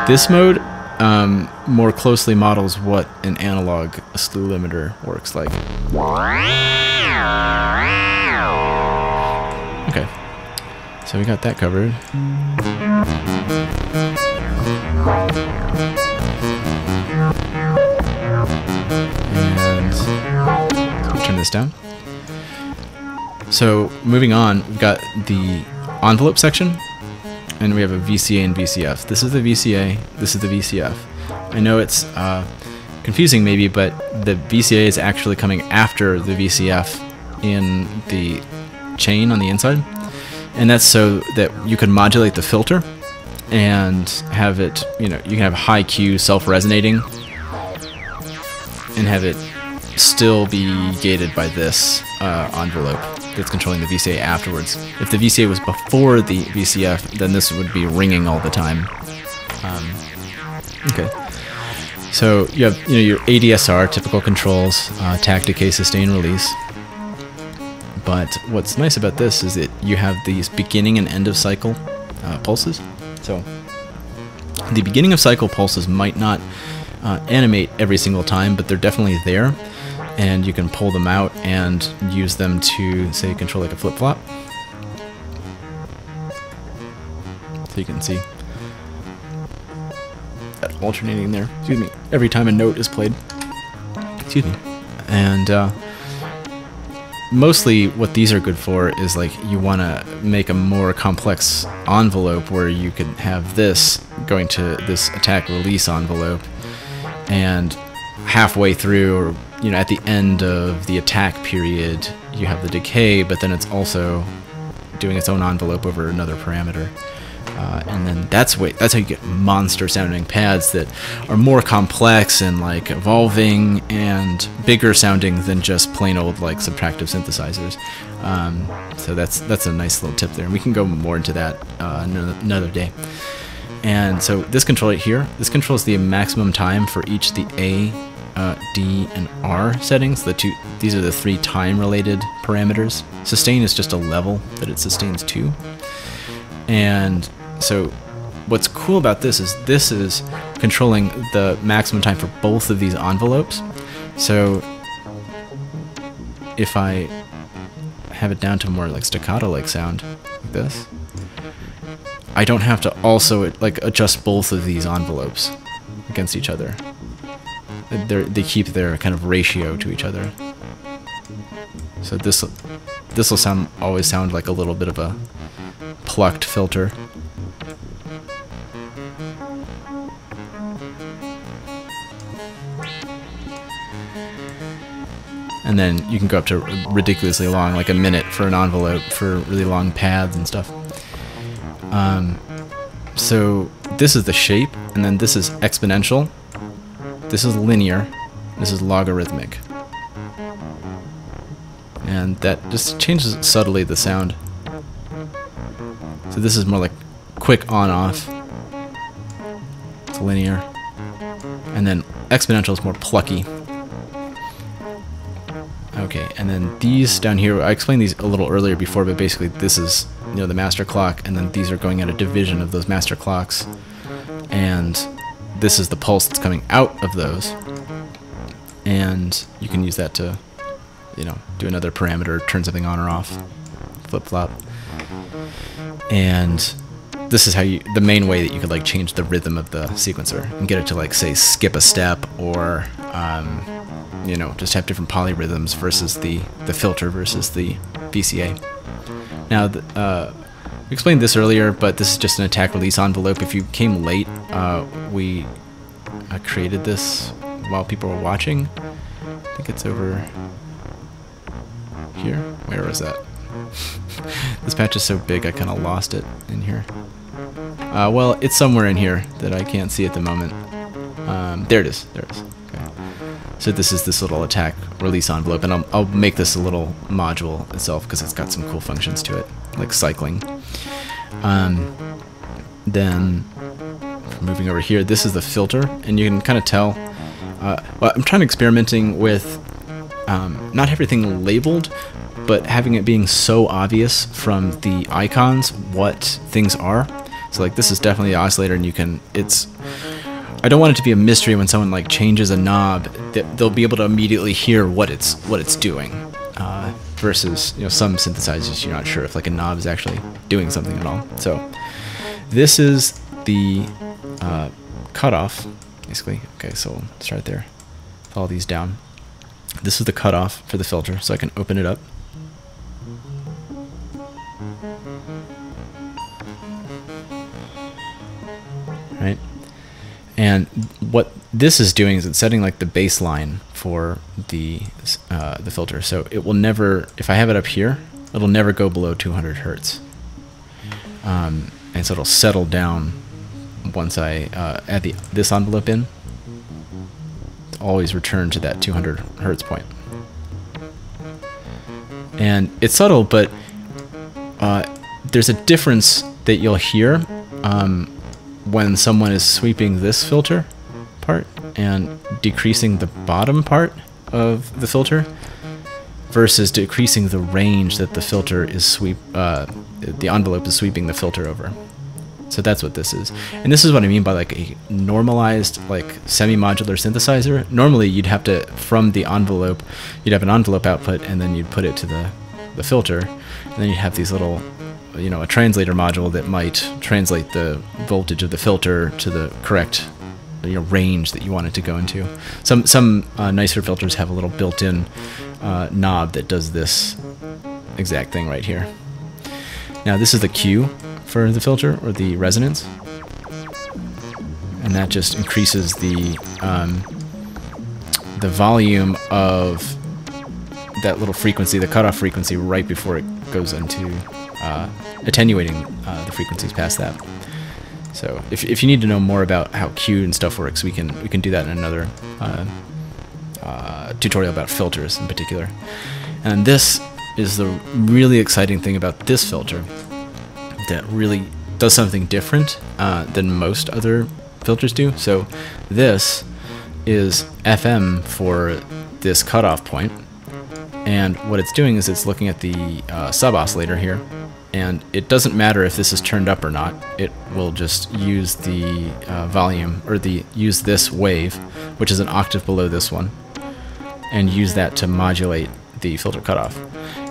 this mode more closely models what an analog slew limiter works like. Okay, so we got that covered. And so turn this down. So moving on, we've got the envelope section. And we have a VCA and VCF. This is the VCA, this is the VCF. I know it's confusing maybe, but the VCA is actually coming after the VCF in the chain on the inside. And that's so that you can modulate the filter and have it, you can have high Q self-resonating and have it still be gated by this envelope that's controlling the VCA afterwards. If the VCA was before the VCF, then this would be ringing all the time. Okay, so you have your ADSR typical controls, attack, decay, sustain, release. But what's nice about this is that you have these beginning and end of cycle pulses. So The beginning of cycle pulses might not animate every single time, but they're definitely there, and you can pull them out and use them to, say, control like a flip-flop. So you can see that alternating there, excuse me, every time a note is played. Excuse me. And mostly what these are good for is like you want to make a more complex envelope where you could have this going to this attack release envelope, and halfway through, or you know, at the end of the attack period, you have the decay, but then it's also doing its own envelope over another parameter. And then that's how you get monster sounding pads that are more complex and like evolving and bigger sounding than just plain old like subtractive synthesizers. So that's a nice little tip there, and we can go more into that another day. And so this control right here, this controls the maximum time for each the A, D, and R settings. These are the 3 time-related parameters. Sustain is just a level that it sustains to. And so what's cool about this is controlling the maximum time for both of these envelopes. So if I have it down to more like staccato-like sound, like this, I don't have to also like adjust both of these envelopes against each other. They keep their kind of ratio to each other. So this will always sound like a little bit of a plucked filter. And then you can go up to ridiculously long, like a minute for an envelope for really long pads and stuff. So this is the shape, and then this is exponential, this is linear, this is logarithmic. And that just changes subtly the sound. So this is more like quick on-off. It's linear. And then exponential is more plucky. Okay, and then these down here, I explained these a little earlier before, but basically this is, you know, the master clock, and then these are going at a division of those master clocks. And this is the pulse that's coming out of those. And you can use that to, you know, do another parameter, turn something on or off, flip-flop. And this is how the main way that you could like change the rhythm of the sequencer and get it to like, say, skip a step, or you know, just have different polyrhythms versus the filter versus the VCA. Now, we explained this earlier, but this is just an attack release envelope. If you came late, we created this while people were watching. I think it's over here. Where was that? This patch is so big I kind of lost it in here. Well, it's somewhere in here that I can't see at the moment. There it is. There it is. Okay. So this is this little attack release envelope, and I'll make this a little module itself because it's got some cool functions to it, like cycling. Then moving over here, this is the filter, and you can kind of tell. Well, I'm trying to experimenting with not everything labeled, but having it being so obvious from the icons what things are. So like this is definitely the oscillator, and you can, I don't want it to be a mystery when someone like changes a knob, that they'll be able to immediately hear what it's doing. Versus, you know, some synthesizers you're not sure if like a knob is actually doing something at all. So this is the cutoff, basically. Okay, so we'll start there. Follow these down. This is the cutoff for the filter, so I can open it up. Right? And what this is doing is it's setting like the baseline for the filter. So it will never, if I have it up here, it'll never go below 200 hertz. And so it'll settle down once I add this envelope in. Always return to that 200 hertz point. And it's subtle, but there's a difference that you'll hear when someone is sweeping this filter part and decreasing the bottom part of the filter versus decreasing the range that the filter is the envelope is sweeping the filter over. So that's what this is. And this is what I mean by like a normalized, like semi-modular synthesizer. Normally you'd have to, from the envelope, you'd have an envelope output and then you'd put it to the filter. And then you'd have these little, you know, a translator module that might translate the voltage of the filter to the correct, you know, range that you want it to go into. Some nicer filters have a little built-in knob that does this exact thing right here. Now this is the Q for the filter, or the resonance, and that just increases the volume of that little frequency, the cutoff frequency, right before it goes into attenuating the frequencies past that. So if you need to know more about how Q and stuff works, we can do that in another tutorial about filters in particular. And this is the really exciting thing about this filter that really does something different than most other filters do. So this is FM for this cutoff point, and what it's doing is it's looking at the sub-oscillator here, and it doesn't matter if this is turned up or not. It will just use the volume, or use this wave, which is an octave below this one, and use that to modulate the filter cutoff.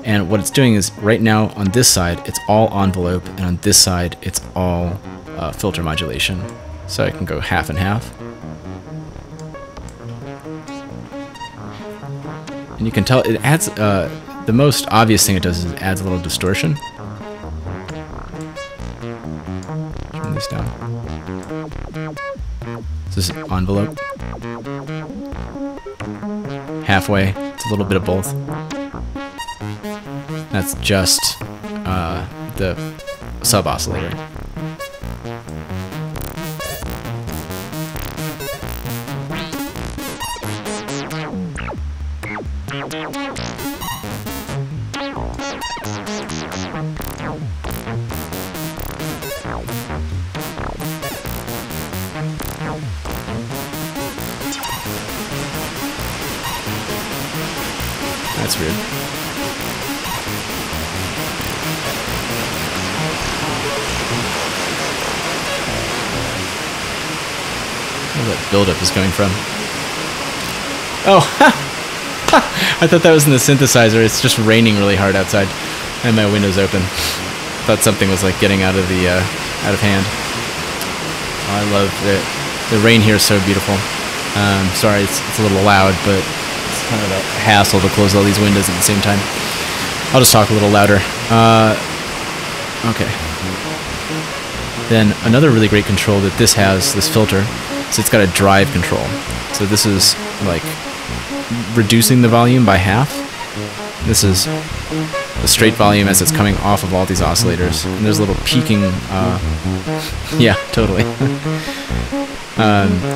And what it's doing is, right now on this side it's all envelope, and on this side it's all filter modulation. So I can go half and half, and you can tell it adds the most obvious thing it does is it adds a little distortion. Turn this down. This is envelope. Halfway, it's a little bit of both. That's just the sub-oscillator. That's weird. Where that buildup is coming from. Oh, I thought that was in the synthesizer. It's just raining really hard outside, and my window's open. Thought something was like getting out of hand. Oh, I love it. The rain here is so beautiful. Sorry, it's a little loud, but it's kind of a hassle to close all these windows at the same time. I'll just talk a little louder. Okay. Then another really great control that this has, this filter, is it's got a drive control. So this is like reducing the volume by half. This is the straight volume as it's coming off of all these oscillators. And there's a little peaking, yeah, totally.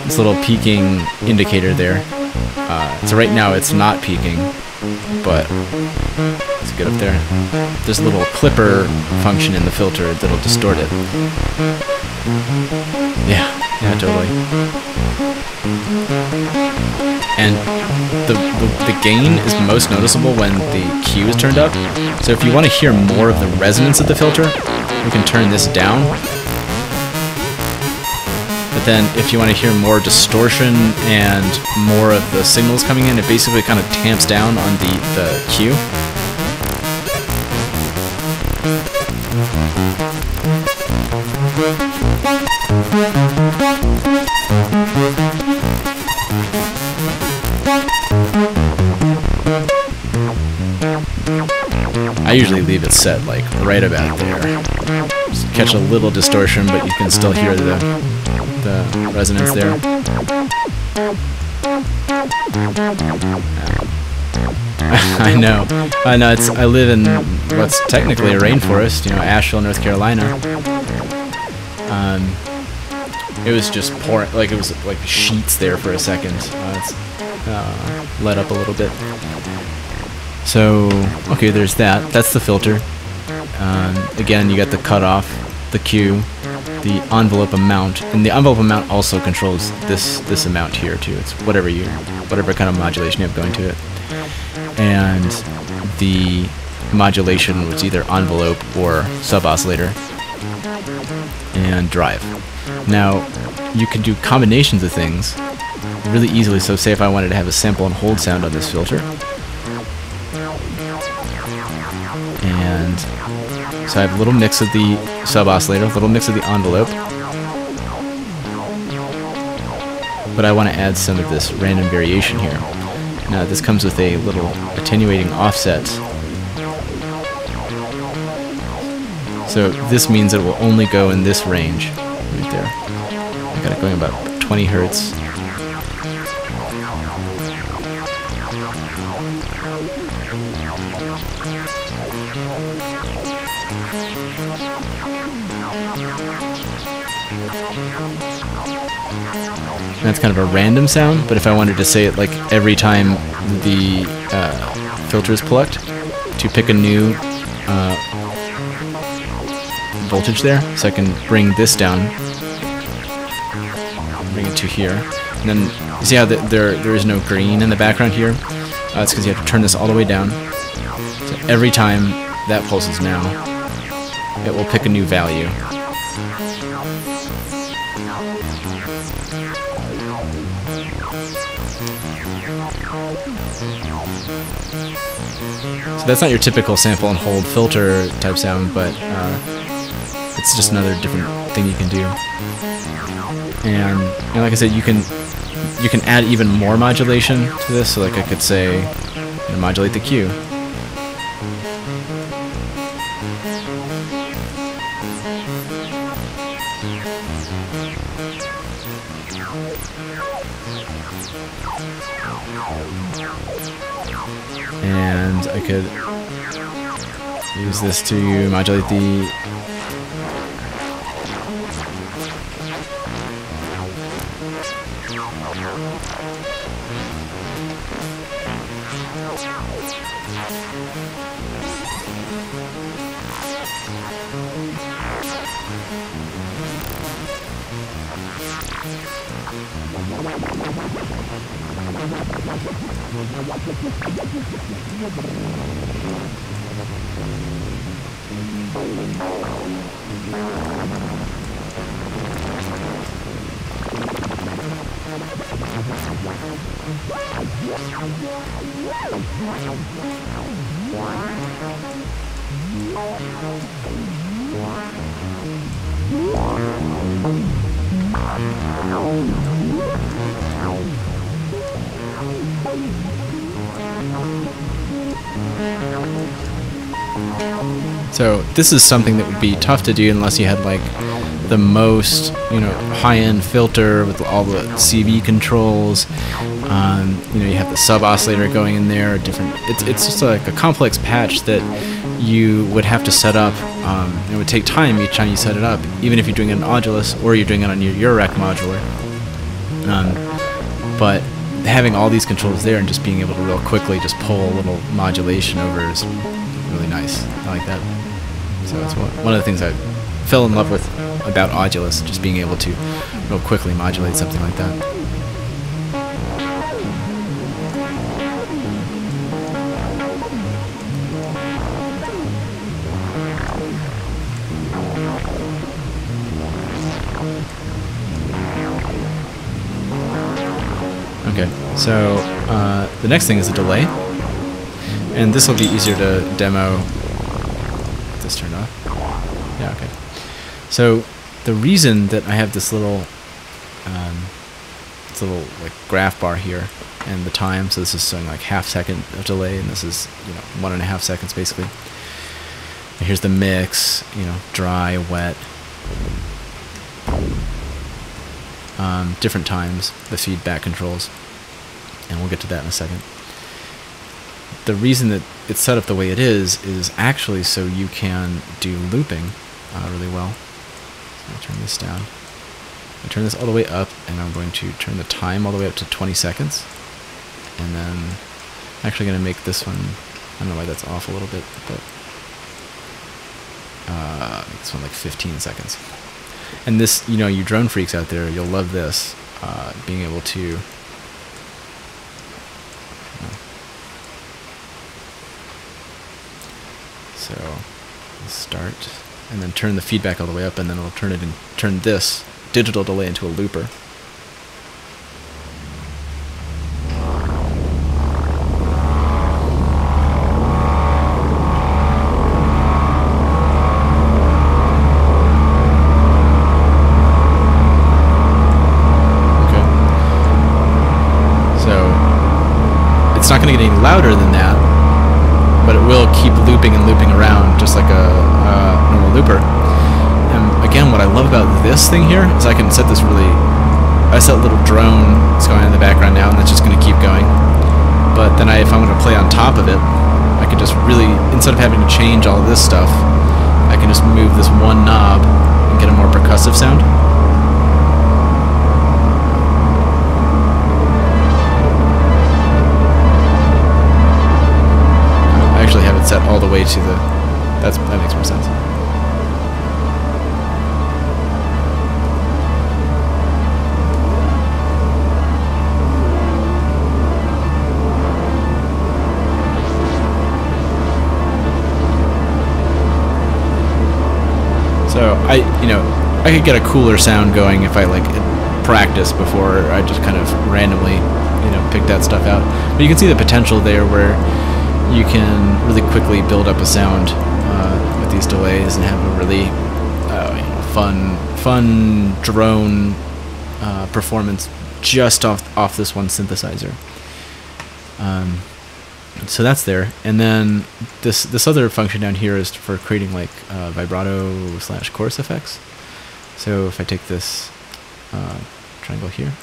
This little peaking indicator there. So right now it's not peaking, but let's get up there. There's a little clipper function in the filter that'll distort it. Yeah, totally. And the gain is most noticeable when the Q is turned up. So if you want to hear more of the resonance of the filter, you can turn this down. But then if you want to hear more distortion and more of the signals coming in, it basically kind of tamps down on the Q. I usually leave it set like right about there. Just catch a little distortion, but you can still hear the resonance there. I know. I live in what's technically a rainforest, you know, Asheville, North Carolina. It was just pouring, like it was like sheets there for a second. It's let up a little bit. So, okay, there's that. That's the filter. Again, you got the cutoff, the Q, the envelope amount, and the envelope amount also controls this amount here too. It's whatever kind of modulation you have going to it. And the modulation was either envelope or sub-oscillator. and drive. Now, you can do combinations of things really easily. So say if I wanted to have a sample and hold sound on this filter, and so I have a little mix of the sub-oscillator, a little mix of the envelope, but I want to add some of this random variation here. Now this comes with a little attenuating offset. So this means it will only go in this range, right there. I got it going about 20 hertz. And that's kind of a random sound, but if I wanted to say it like every time the filter is plucked, to pick a new voltage there, so I can bring this down, bring it to here, and then you see how there is no green in the background here? It's because you have to turn this all the way down. So every time that pulses now, it will pick a new value. So that's not your typical sample and hold filter type sound, but it's just another different thing you can do. And like I said, you can add even more modulation to this. So like I could say, modulate the Q. And I could use this to modulate the So this is something that would be tough to do unless you had like the most, high-end filter with all the CV controls. You have the sub-oscillator going in there. It's just like a complex patch that you would have to set up. It would take time each time you set it up, even if you're doing it on Audulus or you're doing it on your Eurorack modular. But having all these controls there and just being able to real quickly just pull a little modulation over is really nice. I like that. So that's one of the things I fell in love with about Audulus, just being able to real quickly modulate something like that. Okay, so the next thing is a delay, and this will be easier to demo. This turned off. Yeah, okay. So the reason that I have this little like graph bar here and the time, so this is showing like half second of delay, and this is 1.5 seconds basically. And here's the mix, dry, wet, different times, the feedback controls, and we'll get to that in a second. The reason that it's set up the way it is actually so you can do looping really well. So I'll turn this down. I turn this all the way up, and I'm going to turn the time all the way up to 20 seconds. And then I'm actually going to make this one, I don't know why that's off a little bit, but make this one like 15 seconds. And this, you drone freaks out there, you'll love this, being able to so let's start. and then turn the feedback all the way up, and then it'll turn this digital delay into a looper. It's not going to get any louder than that, but it will keep looping and looping around just like a normal looper. And again, what I love about this thing here is I can set this I set a little drone that's going in the background now, and that's just going to keep going. But then if I'm going to play on top of it, I can just really, instead of having to change all of this stuff, I can just move this one knob and get a more percussive sound. Have it set all the way to the... that makes more sense. So I could get a cooler sound going if I practice before I just kind of randomly pick that stuff out. But you can see the potential there where you can really quickly build up a sound with these delays and have a really fun drone performance just off this one synthesizer. So that's there, and then this other function down here is for creating vibrato / chorus effects. So if I take this triangle here,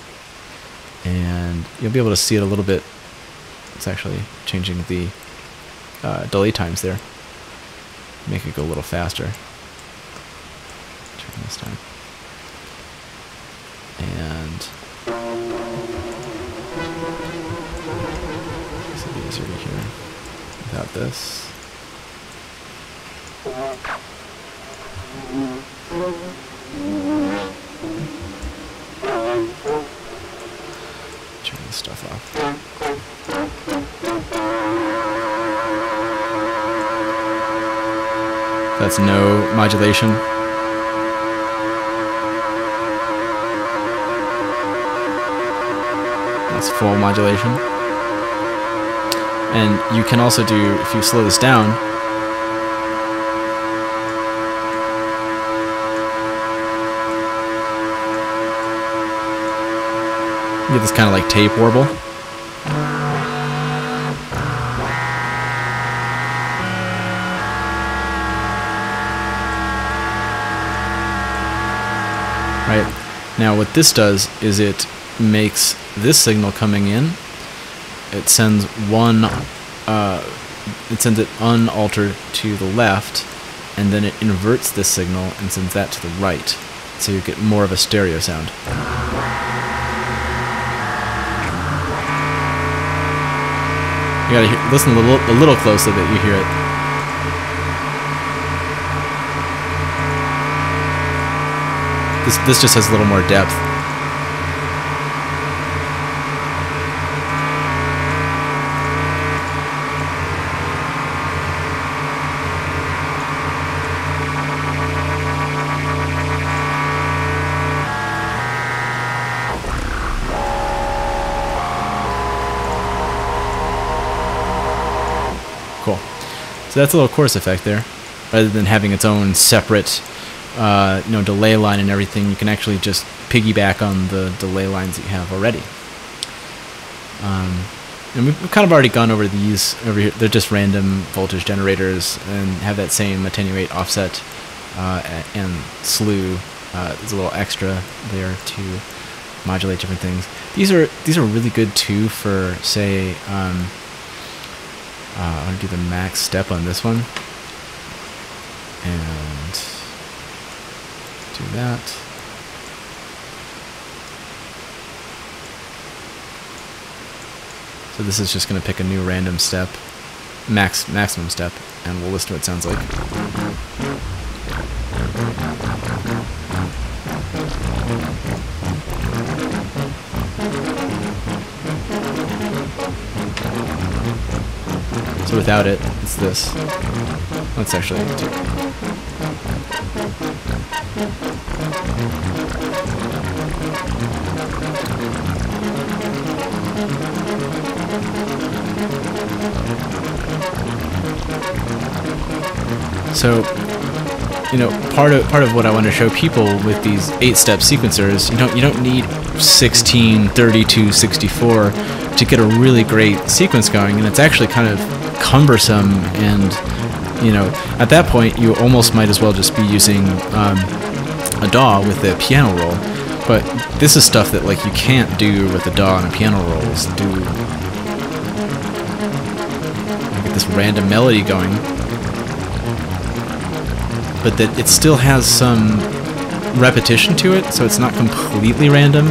and you'll be able to see it a little bit. It's actually changing the delay times there. Make it go a little faster. Turn this time. And this will be easier to hear without this. Turn this stuff off. That's no modulation. That's full modulation. And you can also do, if you slow this down, you get this kind of tape warble. Right. Now what this does is it makes this signal coming in, it sends it sends it unaltered to the left, and then it inverts this signal and sends that to the right, so you get more of a stereo sound. You gotta listen a little close so that you hear it. This just has a little more depth. Cool. So that's a little chorus effect there. Rather than having its own separate delay line and everything, you can actually just piggyback on the delay lines that you have already. And we've kind of already gone over these over here. They're just random voltage generators and have that same attenuate, offset, and slew. There's a little extra there to modulate different things. These are really good too for, say, I want to do the max step on this one, and do that. So this is just going to pick a new random step, maximum step, and we'll listen to what it sounds like. So without it, it's this. Let's actually do. So, you know, part of what I want to show people with these 8-step sequencers, you don't need 16, 32, 64 to get a really great sequence going, and it's actually kind of cumbersome, and you know, at that point you almost might as well just be using a DAW with the piano roll. But this is stuff that like you can't do with a DAW and a piano roll. Is get this random melody going, but that it still has some repetition to it, so it's not completely random.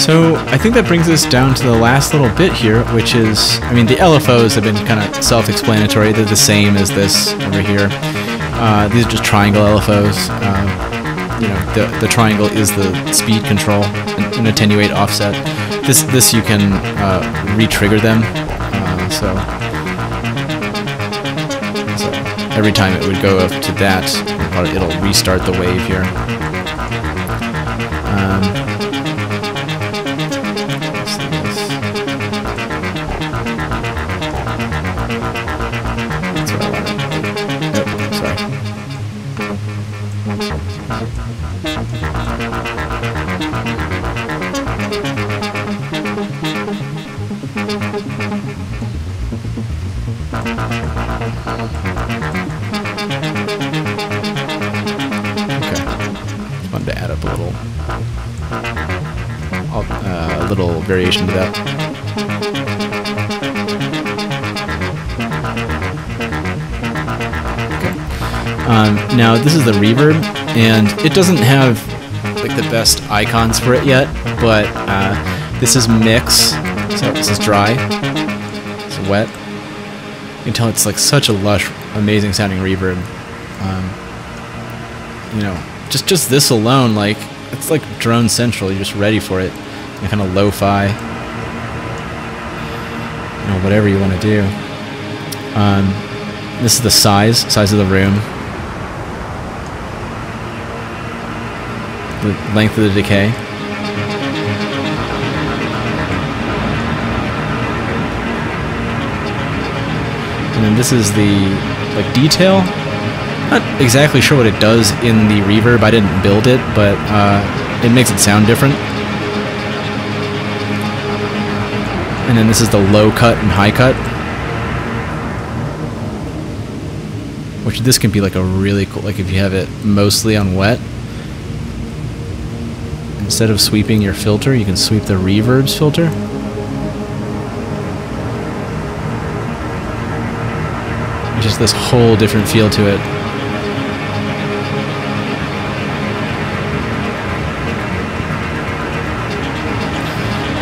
So I think that brings us down to the last little bit here, which is, I mean, the LFOs have been kind of self-explanatory. They're the same as this over here. These are just triangle LFOs. You know, the triangle is the speed control and attenuate offset. This you can re-trigger them. So every time it would go up to that, it'll restart the wave here. A little variation to that. Okay. Now this is the reverb, and it doesn't have like the best icons for it yet, but this is mix, so this is dry, it's wet. You can tell it's like such a lush, amazing sounding reverb. You know, just this alone, like it's like drone central. You're just ready for it. And kind of lo-fi, you know, whatever you want to do. This is the size of the room, the length of the decay. And then this is the like detail. Not exactly sure what it does in the reverb. I didn't build it, but it makes it sound different. And then this is the low cut and high cut, which this can be like a really cool, like if you have it mostly on wet, instead of sweeping your filter, you can sweep the reverb's filter. Just this whole different feel to it.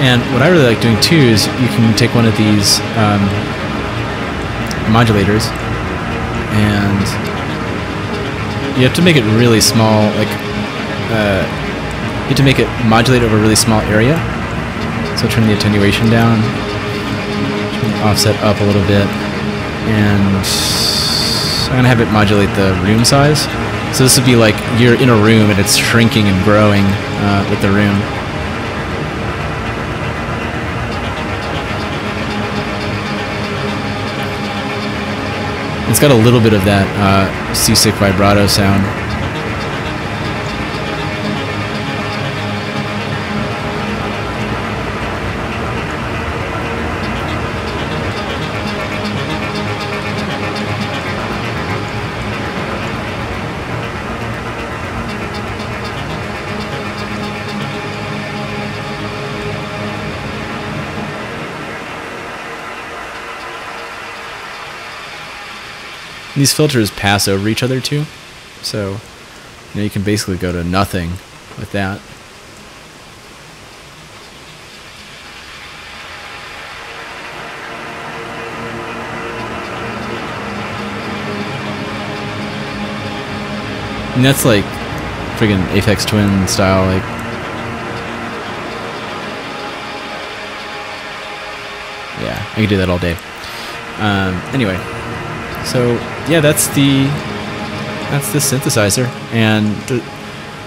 And what I really like doing too is you can take one of these modulators, and you have to make it really small. Like you have to make it modulate over a really small area. So turn the attenuation down, turn the offset up a little bit, and I'm gonna have it modulate the room size. So this would be like you're in a room and it's shrinking and growing with the room. It's got a little bit of that seasick vibrato sound. these filters pass over each other too, so you can basically go to nothing with that. And that's like friggin' Aphex Twin style, like. Yeah, I could do that all day. Anyway, so yeah, that's the synthesizer, and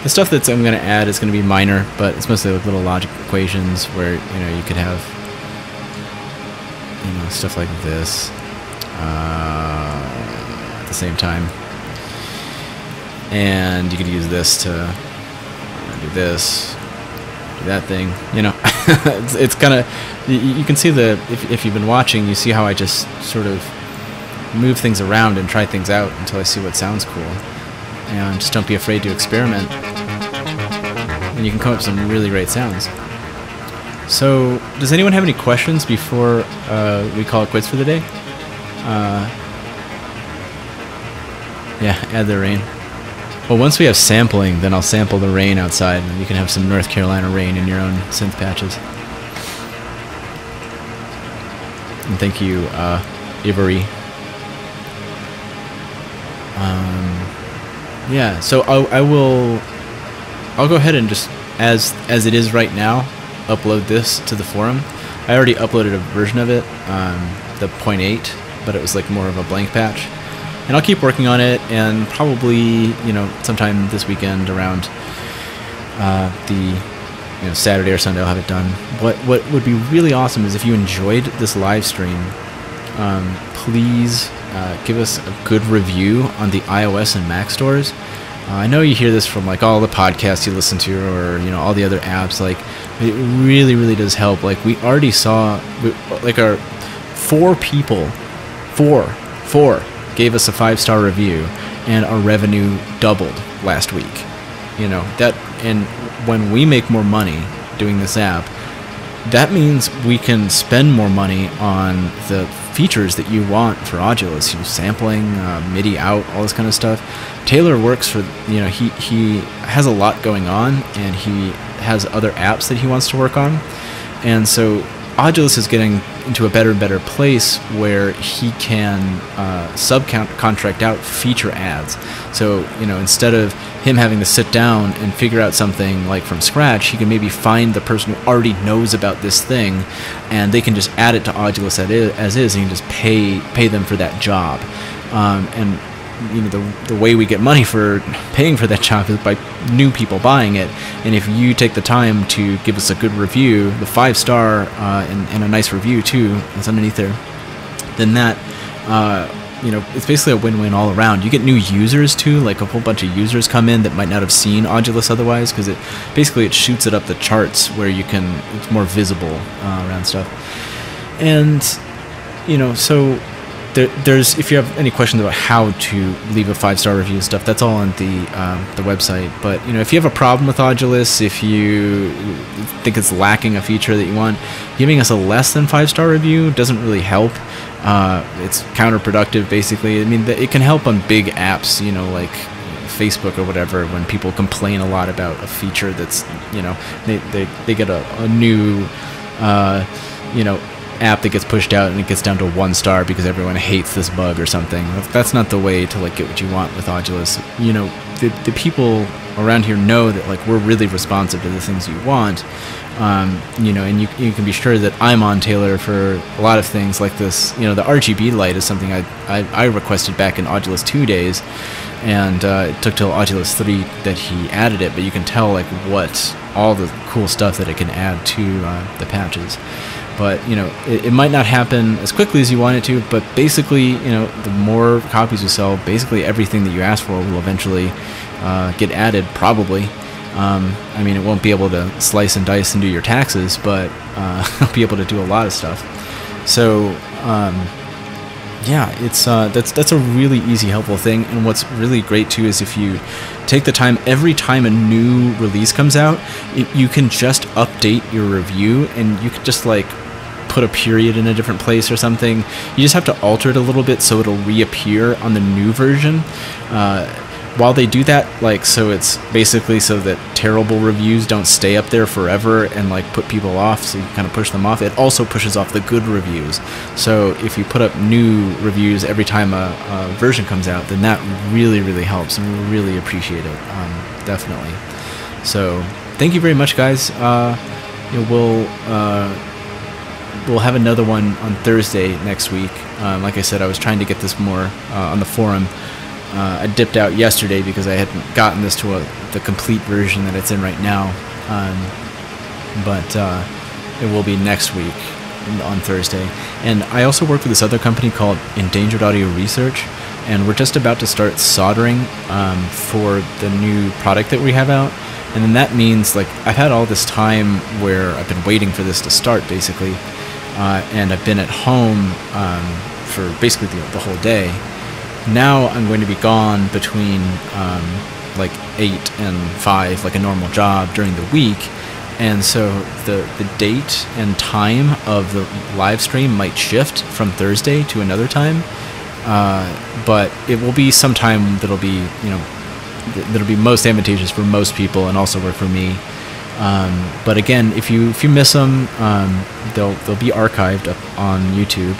the stuff that I'm going to add is going to be minor, but it's mostly like little logic equations where you could have stuff like this at the same time. And you could use this to do this, do that thing, it's kind of, you can see if you've been watching, you see how I just sort of move things around and try things out until I see what sounds cool. And just don't be afraid to experiment. And you can come up with some really great sounds. So, does anyone have any questions before we call it quits for the day? Yeah, add the rain. Well, once we have sampling, then I'll sample the rain outside, and you can have some North Carolina rain in your own synth patches. And thank you, Avery. Yeah, so I'll go ahead and just, as it is right now, upload this to the forum. I already uploaded a version of it, the 0.8, but it was like more of a blank patch. And I'll keep working on it, and probably, sometime this weekend around the Saturday or Sunday I'll have it done. What would be really awesome is if you enjoyed this live stream, please give us a good review on the iOS and Mac stores. I know you hear this from like all the podcasts you listen to, or all the other apps. Like, it really, really does help. Like, we already saw, like, our four gave us a 5-star review, and our revenue doubled last week. And when we make more money doing this app, that means we can spend more money on the features that you want for Audulus, sampling, MIDI out, all this kind of stuff. Taylor works for, he has a lot going on, and he has other apps that he wants to work on, and so Audulus is getting into a better and better place where he can subcontract out feature ads. So, instead of him having to sit down and figure out something like from scratch, he can maybe find the person who already knows about this thing, and they can just add it to Audulus as is, and you can just pay them for that job. And the way we get money for paying for that job is by new people buying it. And if you take the time to give us a good review, the 5-star and a nice review too, that's underneath there, then that it's basically a win-win all around. You get new users too, like a whole bunch of users come in that might not have seen Audulus otherwise, because it shoots it up the charts where it's more visible around stuff. And so there's, if you have any questions about how to leave a 5-star review and stuff, that's all on the website. But if you have a problem with Audulus, if you think it's lacking a feature that you want, giving us a less than 5-star review doesn't really help. It's counterproductive, basically. I mean, it can help on big apps, like Facebook or whatever, when people complain a lot about a feature that's, they get a new app that gets pushed out and it gets down to 1 star because everyone hates this bug or something. That's not the way to get what you want with Audulus. The people around here know that we're really responsive to the things you want. And you can be sure that I'm on Taylor for a lot of things like this. The RGB light is something I requested back in Audulus 2 days, and it took till Audulus 3 that he added it, but you can tell what all the cool stuff that it can add to the patches. But it might not happen as quickly as you want it to, but basically the more copies you sell, basically everything that you ask for will eventually get added, probably. I mean, it won't be able to slice and dice and do your taxes, but it'll be able to do a lot of stuff. So yeah, it's that's a really easy, helpful thing. And what's really great too is if you take the time, every time a new release comes out, you can just update your review, and you can just put a period in a different place or something, you just have to alter it a little bit so it'll reappear on the new version. While they do that, like, so it's basically so that terrible reviews don't stay up there forever and like put people off, so you kind of push them off. It also pushes off the good reviews. So if you put up new reviews every time a version comes out, then that really, really helps, and we really appreciate it, definitely. So thank you very much, guys. You know, we'll have another one on Thursday next week. Like I said, I was trying to get this more on the forum. I dipped out yesterday because I hadn't gotten this to the complete version that it's in right now, but it will be next week on Thursday. And I also work with this other company called Endangered Audio Research, and we're just about to start soldering for the new product that we have out. And then that means, like, I've had all this time where I've been waiting for this to start, basically, and I've been at home for basically the whole day. Now I'm going to be gone between like 8 and 5, like a normal job during the week, and so the date and time of the live stream might shift from Thursday to another time, but it will be some time that'll be, you know, that'll be most advantageous for most people and also work for me. But again, if you miss them, they'll be archived up on YouTube.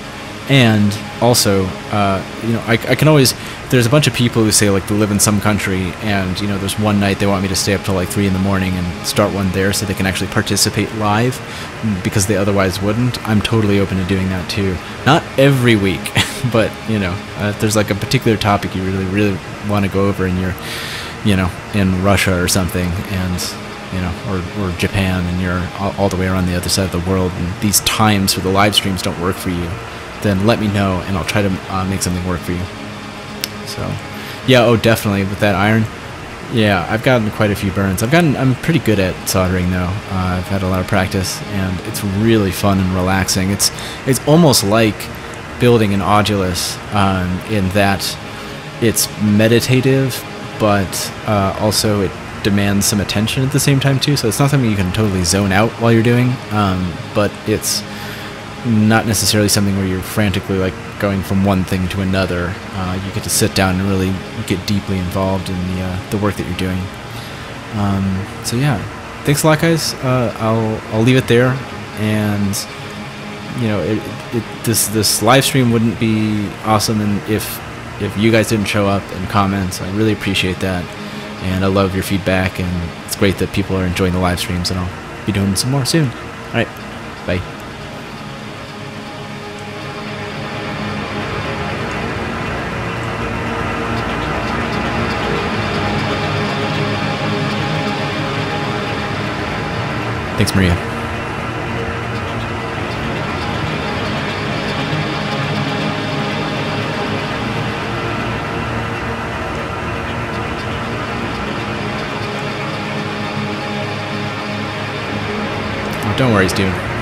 And also, you know, I can always, there's a bunch of people who say, like, they live in some country, and, you know, there's one night they want me to stay up till like 3 in the morning and start one there so they can actually participate live, because they otherwise wouldn't. I'm totally open to doing that too. Not every week, but, you know, if there's like a particular topic you really, really want to go over and you're, you know, in Russia or something, and, you know, or Japan, and you're all the way around the other side of the world, and these times for the live streams don't work for you, then let me know, and I'll try to make something work for you. So, yeah, oh, definitely, with that iron, yeah, I've gotten quite a few burns. I'm pretty good at soldering, though. I've had a lot of practice, and it's really fun and relaxing. It's almost like building an Audulus, in that it's meditative, but also it demands some attention at the same time, too, so it's not something you can totally zone out while you're doing, but it's not necessarily something where you're frantically, like, going from one thing to another. You get to sit down and really get deeply involved in the work that you're doing. So yeah, thanks a lot, guys. I'll leave it there, and, you know, this live stream wouldn't be awesome if you guys didn't show up and comment. So I really appreciate that, and I love your feedback, and it's great that people are enjoying the live streams, and I'll be doing some more soon. All right, bye. Thanks, Maria. Oh, don't worry, dude.